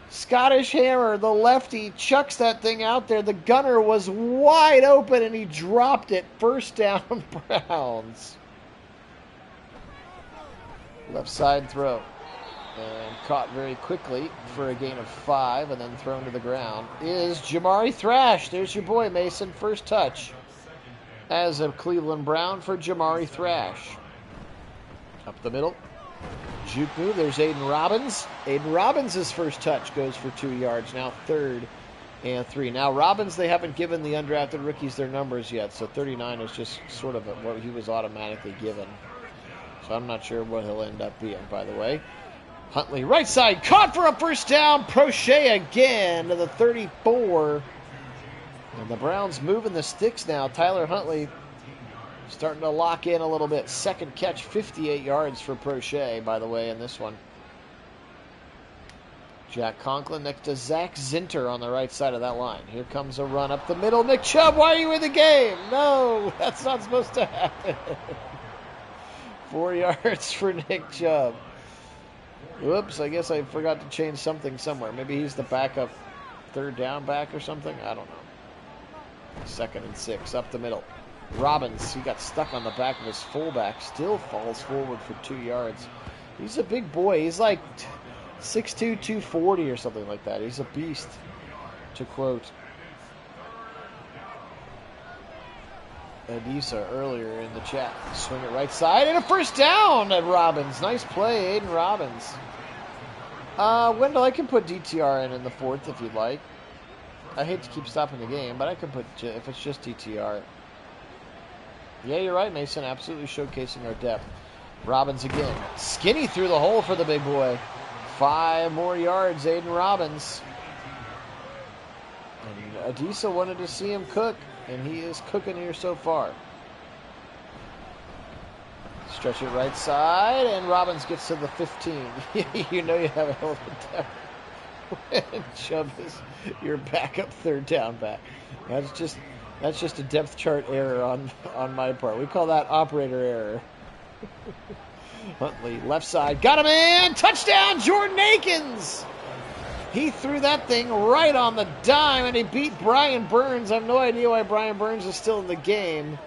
Scottish Hammer, the lefty, chucks that thing out there. The gunner was wide open, and he dropped it. First down, Browns. Left side throw. And caught very quickly for a gain of 5, and then thrown to the ground is Jamari Thrash. There's your boy, Mason. First touch as a Cleveland Brown for Jamari Thrash. Up the middle. Juke move. There's Aiden Robbins. Aiden Robbins' first touch goes for 2 yards. Now 3rd and 3. Now Robbins, they haven't given the undrafted rookies their numbers yet, so 39 is just sort of what he was automatically given. So I'm not sure what he'll end up being, by the way. Huntley, right side, caught for a first down. Prochet again to the 34. And the Browns moving the sticks now. Tyler Huntley starting to lock in a little bit. Second catch, 58 yards for Prochet, by the way, in this one. Jack Conklin next to Zach Zinter on the right side of that line. Here comes a run up the middle. Nick Chubb, why are you in the game? No, that's not supposed to happen. 4 yards for Nick Chubb. Whoops, I guess I forgot to change something somewhere. Maybe he's the backup third down back or something. I don't know. 2nd and 6 up the middle. Robbins, he got stuck on the back of his fullback. Still falls forward for 2 yards. He's a big boy. He's like 6'2", 240 or something like that. He's a beast, to quote Adisa earlier in the chat. Swing it right side and a first down at Robbins. Nice play, Aiden Robbins. Wendell, I can put DTR in the 4th if you'd like. I hate to keep stopping the game, but I can put, if it's just DTR. Yeah, you're right, Mason. Absolutely showcasing our depth. Robbins again. Skinny through the hole for the big boy. 5 more yards, Aiden Robbins. And Adisa wanted to see him cook, and he is cooking here so far. Stretch it right side, and Robbins gets to the 15. You know you have a hell of a depth when Chubb is your backup third down back. That's just a depth chart error on my part. We call that operator error. Huntley, left side, got him in! Touchdown, Jordan Akins! He threw that thing right on the dime, and he beat Brian Burns. I have no idea why Brian Burns is still in the game,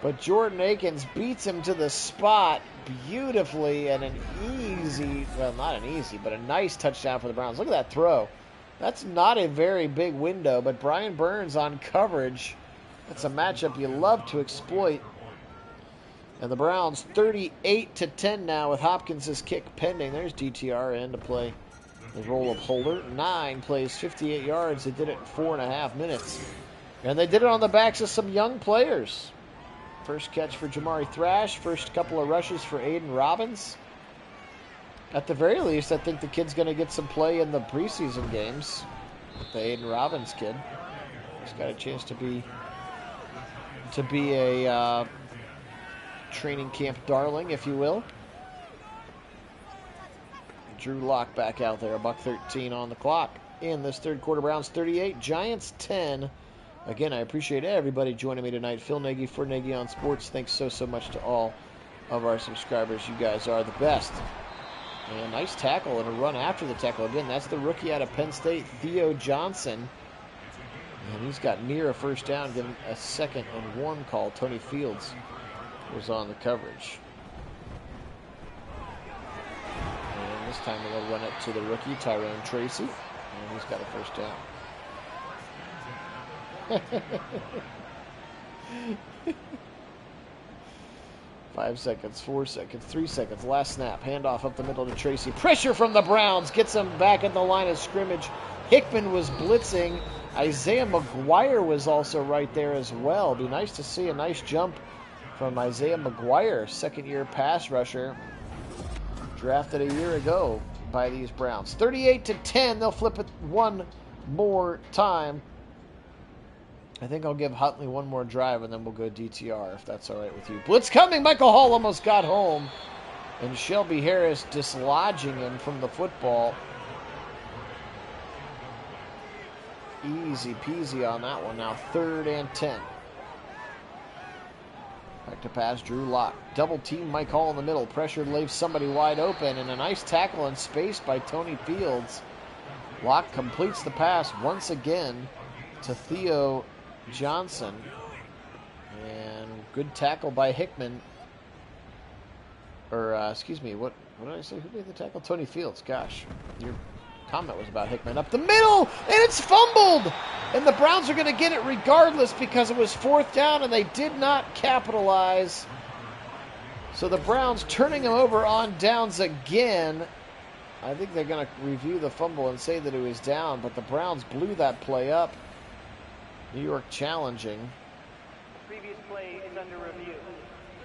but Jordan Akins beats him to the spot beautifully, and an easy, well, not an easy, but a nice touchdown for the Browns. Look at that throw. That's not a very big window, but Brian Burns on coverage. That's a matchup you love to exploit. And the Browns 38-10 now with Hopkins' kick pending. There's DTR in to play the role of holder. 9 plays, 58 yards. They did it in 4.5 minutes. And they did it on the backs of some young players. First catch for Jamari Thrash. First couple of rushes for Aiden Robbins. At the very least, I think the kid's going to get some play in the preseason games. The Aiden Robbins kid. He's got a chance to be a training camp darling, if you will. Drew Lock back out there, $1:13 on the clock. In this third quarter, Browns 38, Giants 10. Again, I appreciate everybody joining me tonight. Phil Nagy for Nagy on Sports. Thanks so much to all of our subscribers. You guys are the best. And a nice tackle and a run after the tackle. Again, that's the rookie out of Penn State, Theo Johnson. And he's got near a first down, given a 2nd and 1 call. Tony Fields was on the coverage. And this time they'll run it to the rookie, Tyrone Tracy. And he's got a first down. 5 seconds, 4 seconds, 3 seconds. Last snap. Handoff up the middle to Tracy. Pressure from the Browns. Gets him back at the line of scrimmage. Hickman was blitzing. Isaiah McGuire was also right there as well. Be nice to see a nice jump from Isaiah McGuire, 2nd-year pass rusher, drafted a year ago by these Browns. 38-10. They'll flip it one more time. I think I'll give Huntley one more drive, and then we'll go DTR, if that's all right with you. Blitz coming. Michael Hall almost got home. And Shelby Harris dislodging him from the football. Easy peasy on that one. Now 3rd and 10. Back to pass, Drew Lock. Double team Mike Hall in the middle. Pressure leaves somebody wide open. And a nice tackle in space by Tony Fields. Lock completes the pass once again to Theo Johnson. And good tackle by Hickman. Or, excuse me, what did I say? Who made the tackle? Tony Fields. Gosh, your comment was about Hickman. Up the middle, and it's fumbled! And the Browns are going to get it regardless because it was 4th down and they did not capitalize. So the Browns turning him over on downs again. I think they're going to review the fumble and say that it was down, but the Browns blew that play up. New York challenging. The previous play is under review.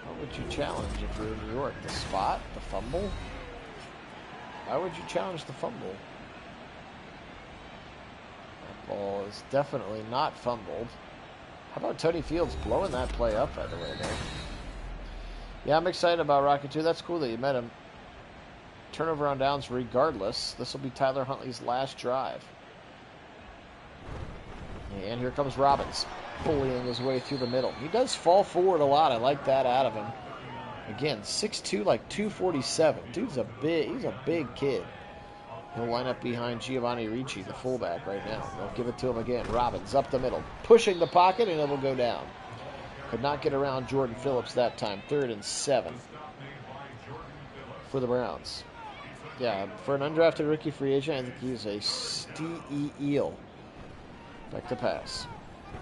What would you challenge if you're in New York? The spot? The fumble? Why would you challenge the fumble? That ball is definitely not fumbled. How about Tony Fields blowing that play up, by the way, there? Yeah, I'm excited about Rocket 2. That's cool that you met him. Turnover on downs regardless. This will be Tyler Huntley's last drive. And here comes Robbins, bullying his way through the middle. He does fall forward a lot. I like that out of him. Again, 6'2", like 247. Dude's he's a big kid. He'll line up behind Giovanni Ricci, the fullback, right now. They'll give it to him again. Robbins up the middle, pushing the pocket, and it will go down. Could not get around Jordan Phillips that time. 3rd and 7 for the Browns. Yeah, for an undrafted rookie free agent, I think he's a steal. Back to pass.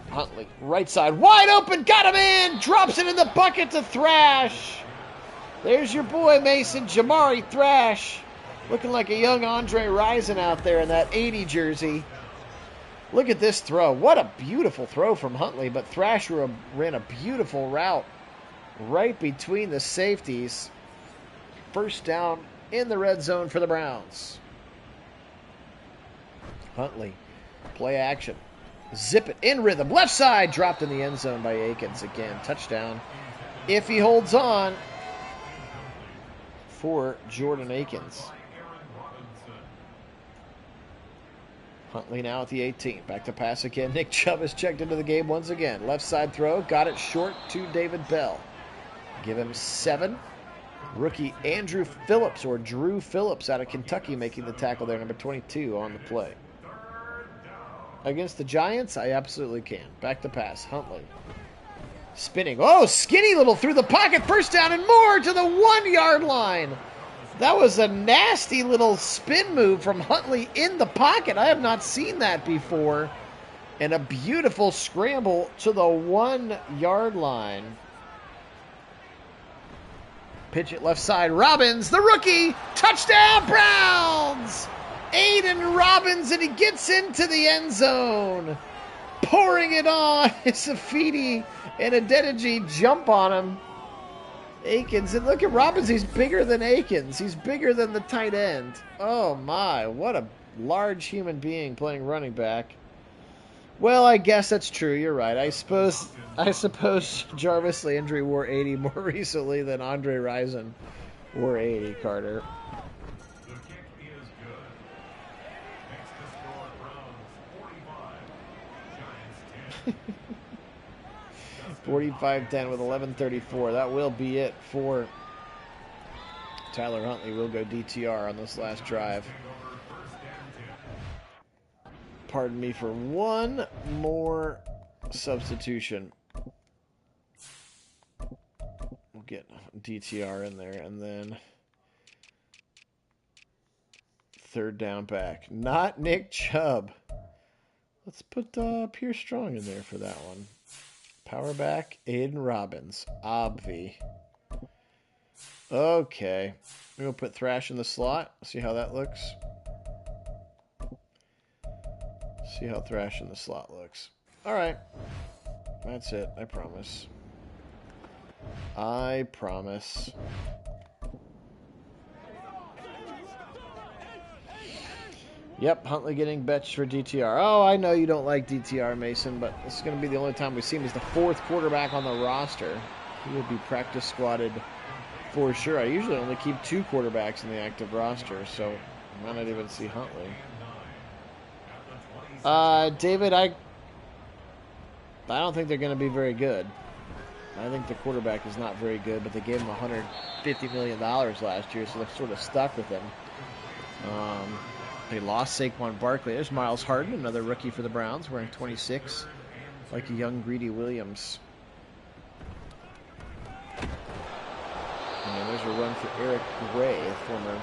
Huntley, right side, wide open, got him in, drops it in the bucket to Thrash. There's your boy, Mason, Jamari Thrash, looking like a young Andre Rison out there in that 80 jersey. Look at this throw. What a beautiful throw from Huntley, but Thrash ran a beautiful route right between the safeties. First down in the red zone for the Browns. Huntley, play action. Zip it in rhythm. Left side, dropped in the end zone by Akins again. Touchdown. If he holds on for Jordan Akins. Huntley now at the 18. Back to pass again. Nick Chubb is checked into the game once again. Left side throw. Got it short to David Bell. Give him 7. Rookie Andrew Phillips, or Drew Phillips, out of Kentucky, making the tackle there. Number 22 on the play. Against the Giants, I absolutely can. Back to pass. Huntley. Spinning. Oh, skinny little through the pocket. First down and more to the 1-yard line. That was a nasty little spin move from Huntley in the pocket. I have not seen that before. And a beautiful scramble to the 1-yard line. Pitch it left side. Robbins, the rookie. Touchdown, Browns! Aiden Robbins, and he gets into the end zone. Pouring it on. Safidi and Adeniji jump on him. Akins, and look at Robbins. He's bigger than Akins. He's bigger than the tight end. Oh, my. What a large human being playing running back. Well, I guess that's true. You're right. I suppose Jarvis Landry wore 80 more recently than Andre Rison wore 80, Carter. 45-10 with 11:34. That will be it for Tyler Huntley. Will go DTR on this last drive. Pardon me for one more substitution. We'll get DTR in there, and then 3rd down back. Not Nick Chubb. Let's put Pierce Strong in there for that one. Power back, Aiden Robbins. Obvi. Okay. We'll put Thrash in the slot. See how that looks. See how Thrash in the slot looks. All right. That's it. I promise. I promise. Yep, Huntley getting benched for DTR. Oh, I know you don't like DTR, Mason, but this is going to be the only time we see him as the 4th quarterback on the roster. He will be practice squatted for sure. I usually only keep 2 quarterbacks in the active roster, so I might not even see Huntley. David, I don't think they're going to be very good. I think the quarterback is not very good, but they gave him $150 million last year, so they're sort of stuck with him. They lost Saquon Barkley. There's Miles Harden, another rookie for the Browns, wearing 26, like a young Greedy Williams. And then there's a run for Eric Gray, a former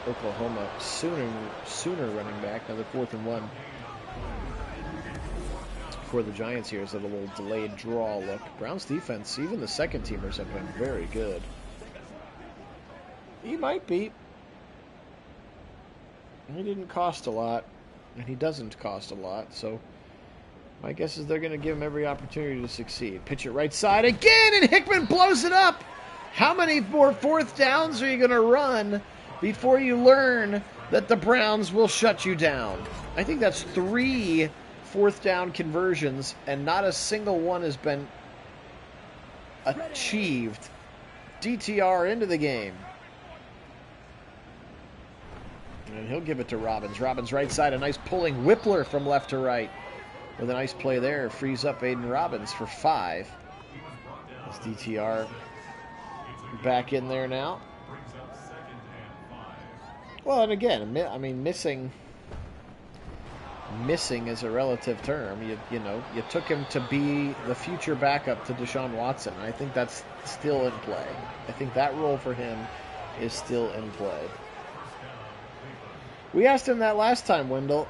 Oklahoma Sooner running back. Another 4th and 1 for the Giants here. Is a little delayed draw look. Browns defense, even the second teamers have been very good. He might be. He didn't cost a lot, and he doesn't cost a lot, so my guess is they're going to give him every opportunity to succeed. Pitch it right side again, and Hickman blows it up. How many more 4th downs are you going to run before you learn that the Browns will shut you down. I think that's 3 fourth down conversions, and not a single one has been achieved. DTR into the game. And he'll give it to Robbins. Robbins right side, a nice pulling Whippler from left to right. With a nice play there, frees up Aiden Robbins for 5. As DTR back in there now. Well, and again, I mean, missing is a relative term. You know, you took him to be the future backup to Deshaun Watson. And I think that's still in play. I think that role for him is still in play. We asked him that last time, Wendell.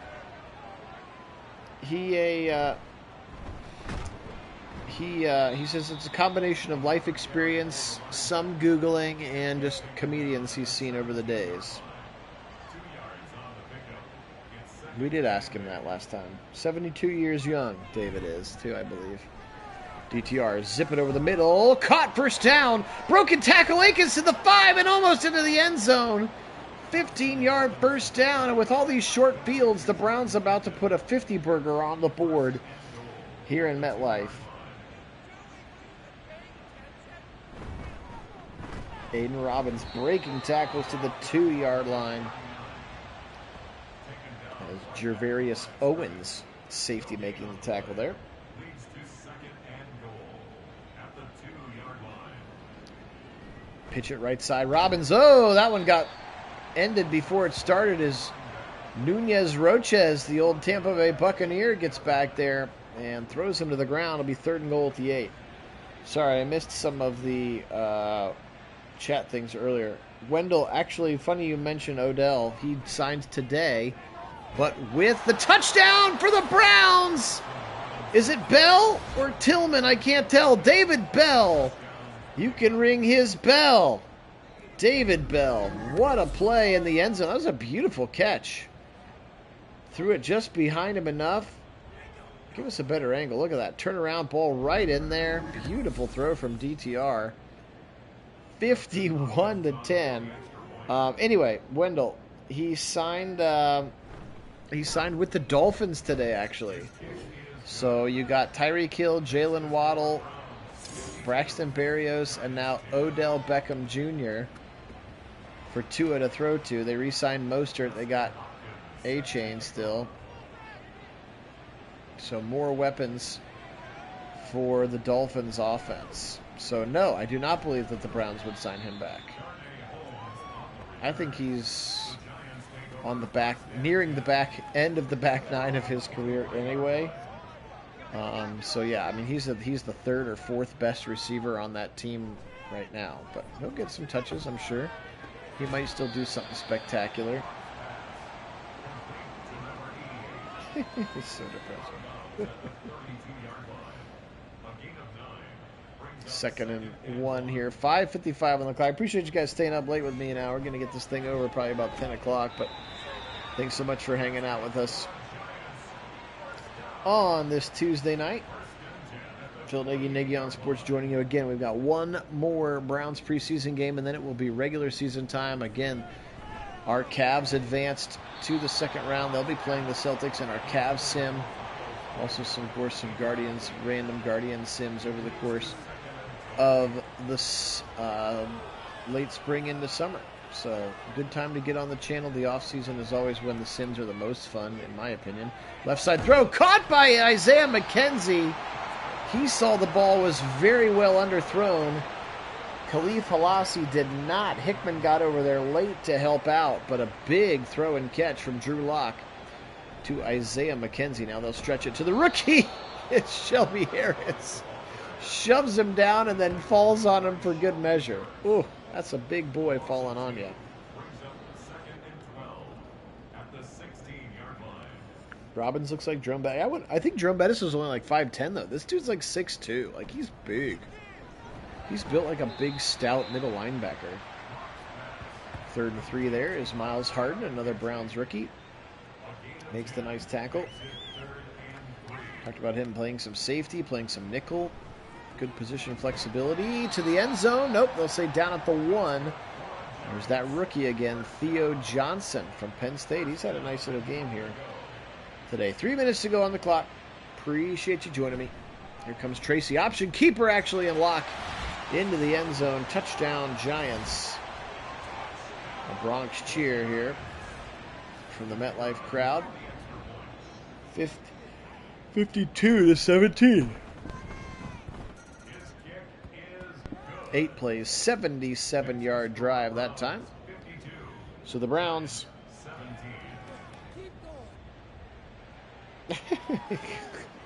He says it's a combination of life experience, some Googling, and just comedians he's seen over the days. We did ask him that last time. 72 years young, David is, too, I believe. DTR, zip it over the middle. Caught, first down. Broken tackle, Akins to the 5 and almost into the end zone. 15-yard first down. And with all these short fields, the Browns about to put a 50-burger on the board here in MetLife. Aiden Robbins breaking tackles to the 2-yard line. As Gervarius Owens, safety, making the tackle there. Pitch it right side. Robbins. Oh, that one got ended before it started as Nunez Roches, the old Tampa Bay Buccaneer, gets back there and throws him to the ground. It'll be 3rd and goal at the 8. Sorry, I missed some of the chat things earlier. Wendell, actually, funny you mentioned Odell. He signed today, but with the touchdown for the Browns. Is it Bell or Tillman? I can't tell. David Bell. You can ring his bell. David Bell. What a play in the end zone. That was a beautiful catch. Threw it just behind him enough. Give us a better angle. Look at that. Turnaround ball right in there. Beautiful throw from DTR. 51-10. Anyway, Wendell, he signed with the Dolphins today, actually. So you got Tyreek Hill, Jalen Waddle, Braxton Berrios, and now Odell Beckham Jr. for Tua to throw to. They re-signed Mostert. They got A-Chain still. So more weapons for the Dolphins offense. So no, I do not believe that the Browns would sign him back. I think he's on the back, nearing the back end of the back 9 of his career anyway. So yeah, I mean he's the 3rd or 4th best receiver on that team right now. But he'll get some touches, I'm sure. He might still do something spectacular. It's so depressing. 2nd and 1 here. 5:55 on the clock. I appreciate you guys staying up late with me now. We're going to get this thing over probably about 10 o'clock. But thanks so much for hanging out with us on this Tuesday night. Phil Nagy on Sports joining you again. We've got one more Browns preseason game, and then it will be regular season time. Again, our Cavs advanced to the 2nd round. They'll be playing the Celtics in our Cavs sim. Also, some Guardians, random Guardian sims over the course of the late spring into summer. So, good time to get on the channel. The off-season is always when the sims are the most fun, in my opinion. Left side throw, caught by Isaiah McKenzie. He saw the ball was very well underthrown. Khalif Halassi did not. Hickman got over there late to help out, but a big throw and catch from Drew Lock to Isaiah McKenzie. Now they'll stretch it to the rookie. It's Shelby Harris. Shoves him down and then falls on him for good measure. Ooh, that's a big boy falling on you. Robbins looks like Jerome Bettis. I think Jerome Bettis was only like 5'10", though. This dude's like 6'2". Like, he's big. He's built like a big, stout middle linebacker. 3rd and 3 there is Miles Harden, another Browns rookie. Makes the nice tackle. Talked about him playing some safety, playing some nickel. Good position flexibility to the end zone. Nope, they'll say down at the 1. There's that rookie again, Theo Johnson from Penn State. He's had a nice little game here today. 3 minutes to go on the clock. Appreciate you joining me. Here comes Tracy. Option keeper actually in lock into the end zone. Touchdown Giants. A Bronx cheer here from the MetLife crowd. 52-17. 8 plays, 77-yard drive that time. So the Browns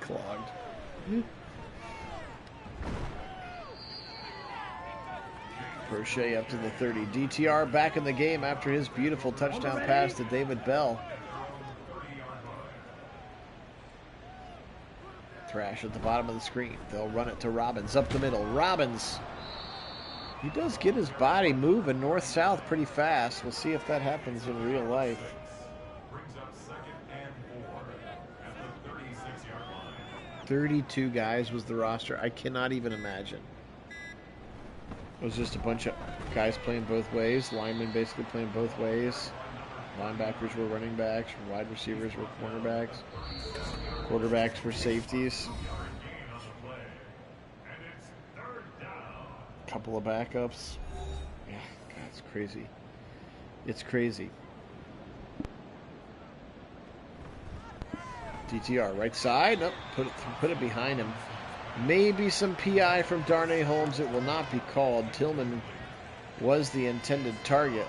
clogged. Crochet up to the 30. DTR back in the game after his beautiful touchdown pass to David Bell. Thrash at the bottom of the screen. They'll run it to Robbins up the middle. Robbins. He does get his body moving north-south pretty fast. We'll see if that happens in real life. 32 guys was the roster. I cannot even imagine. It was just a bunch of guys playing both ways. Linemen basically playing both ways. Linebackers were running backs. Wide receivers were cornerbacks. Quarterbacks were safeties. Couple of backups. Yeah, God, it's crazy. It's crazy. DTR, right side. Nope, put it behind him. Maybe some PI from Darnay Holmes. It will not be called. Tillman was the intended target.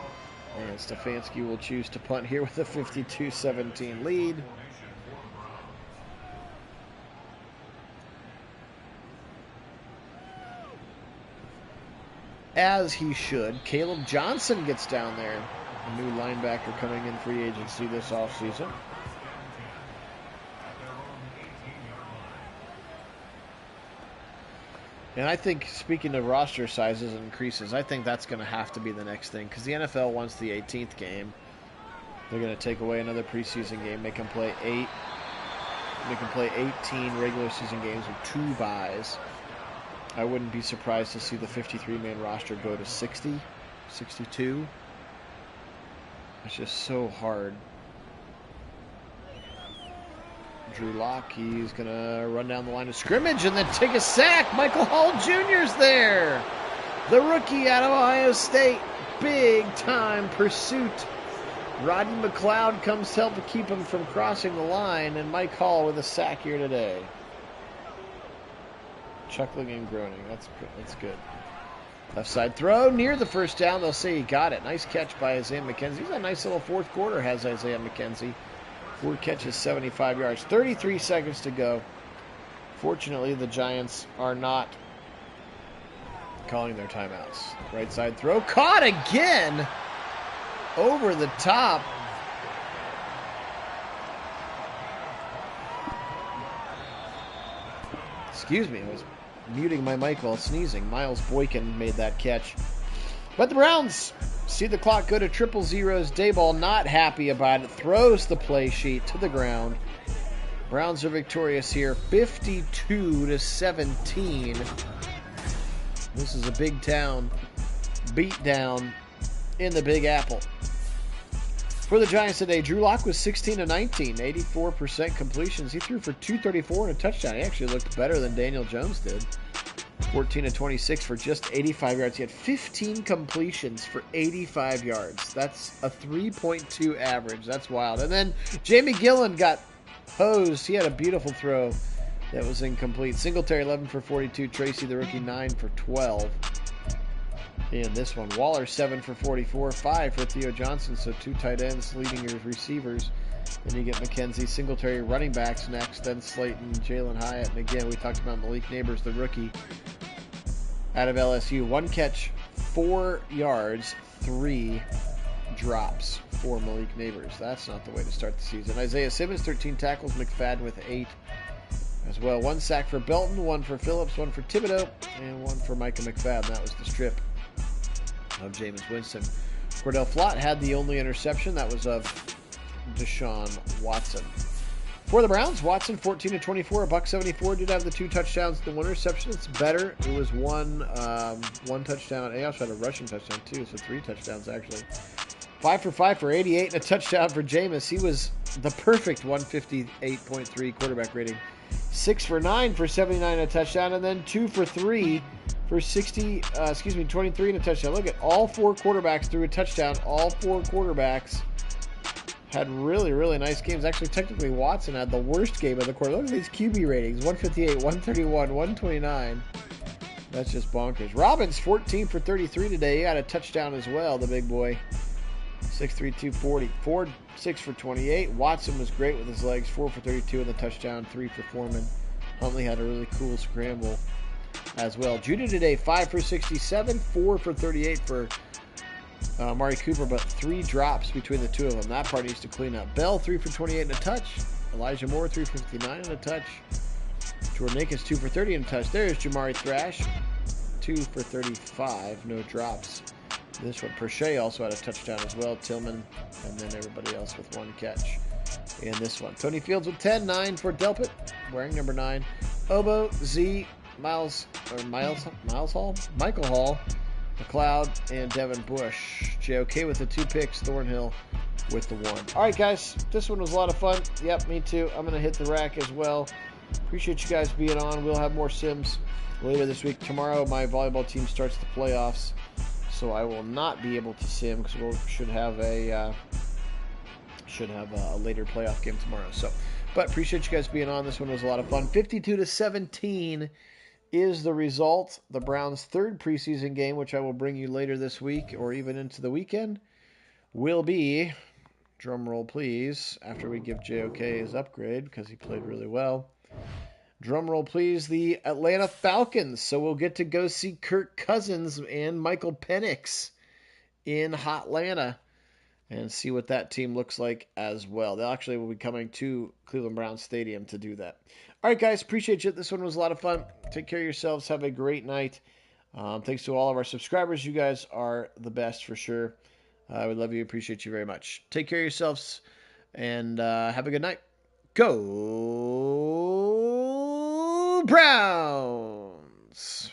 And Stefanski will choose to punt here with a 52-17 lead. As he should. Caleb Johnson gets down there. A new linebacker coming in free agency this offseason. And I think, speaking of roster sizes and increases, I think that's going to have to be the next thing. Because the NFL wants the 18th game. They're going to take away another preseason game. Make them play 8. They can play 18 regular season games with 2 byes. I wouldn't be surprised to see the 53-man roster go to 60, 62. It's just so hard. Drew Lock, he's going to run down the line of scrimmage and then take a sack. Michael Hall Jr.'s there. The rookie out of Ohio State. Big-time pursuit. Rodney McLeod comes to help to keep him from crossing the line, and Mike Hall with a sack here today. Chuckling and groaning. That's good. Left side throw near the first down. They'll say he got it. Nice catch by Isaiah McKenzie. He's a nice little fourth quarter, has Isaiah McKenzie. 4 catches, 75 yards. 33 seconds to go. Fortunately, the Giants are not calling their timeouts. Right side throw. Caught again. Over the top. Excuse me, I was muting my mic while sneezing. Miles Boykin made that catch. But the Browns see the clock go to 000. Dayball not happy about it. Throws the play sheet to the ground. Browns are victorious here, 52-17. This is a big town beatdown in the Big Apple. For the Giants today, Drew Lock was 16-19, 84% completions. He threw for 234 and a touchdown. He actually looked better than Daniel Jones did. 14-26 for just 85 yards. He had 15 completions for 85 yards. That's a 3.2 average. That's wild. And then Jamie Gillen got hosed. He had a beautiful throw that was incomplete. Singletary 11 for 42. Tracy, the rookie, 9 for 12. In this one, Waller 7 for 44, 5 for Theo Johnson. So 2 tight ends leading your receivers. Then you get McKenzie, Singletary, running backs next. Then Slayton, Jalen Hyatt. And again, we talked about Malik Neighbors, the rookie out of LSU. 1 catch, 4 yards, 3 drops for Malik Neighbors. That's not the way to start the season. Isaiah Simmons, 13 tackles. McFadden with 8 as well. 1 sack for Belton, 1 for Phillips, 1 for Thibodeau, and 1 for Micah McFadden. That was the strip of Jameis Winston. Cordell Flott had the only interception. That was of Deshaun Watson. For the Browns, Watson 14 to 24, $174. Did have the 2 touchdowns, the 1 interception. It's better. It was one touchdown. He also had a rushing touchdown too, so 3 touchdowns actually. 5 for 5 for 88 and a touchdown for Jameis. He was the perfect 158.3 quarterback rating. 6 for 9 for 79 and a touchdown, and then 2 for 3 for 23 and a touchdown. Look at all 4 quarterbacks threw a touchdown. All 4 quarterbacks had really, really nice games. Actually, technically, Watson had the worst game of the quarter. Look at these QB ratings. 158, 131, 129. That's just bonkers. Robbins, 14 for 33 today. He had a touchdown as well, the big boy. 6'3", 240. Ford, 6 for 28. Watson was great with his legs. 4 for 32 and the touchdown. 3 for Foreman. Huntley had a really cool scramble as well. Judah today, 5 for 67. 4 for 38 for Amari Cooper, but 3 drops between the 2 of them. That part needs to clean up. Bell, 3 for 28 and a touch. Elijah Moore, 3 for 59 and a touch. Jordan Akins, 2 for 30 and a touch. There's Jamari Thrash, 2 for 35, no drops. This one, Prochet also had a touchdown as well. Tillman, and then everybody else with 1 catch in this one. Tony Fields with 10, 9 for Delpit, wearing number 9. Obo, Z, Miles Hall, Michael Hall, McLeod, and Devin Bush. JOK with the 2 picks. Thornhill with the 1. All right, guys. This one was a lot of fun. Yep, me too. I'm going to hit the rack as well. Appreciate you guys being on. We'll have more sims later this week. Tomorrow, my volleyball team starts the playoffs, so I will not be able to sim because we should have a later playoff game tomorrow. So, but appreciate you guys being on. This one was a lot of fun. 52-17. Is the result. The Browns' 3rd preseason game, which I will bring you later this week or even into the weekend, will be, drum roll please, after we give JOK his upgrade because he played really well. Drum roll please, the Atlanta Falcons. So we'll get to go see Kirk Cousins and Michael Penix in Hotlanta and see what that team looks like as well. They actually will be coming to Cleveland Browns Stadium to do that. All right, guys, appreciate you. This one was a lot of fun. Take care of yourselves. Have a great night. Thanks to all of our subscribers. You guys are the best for sure. We love you. Appreciate you very much. Take care of yourselves and have a good night. Go Browns!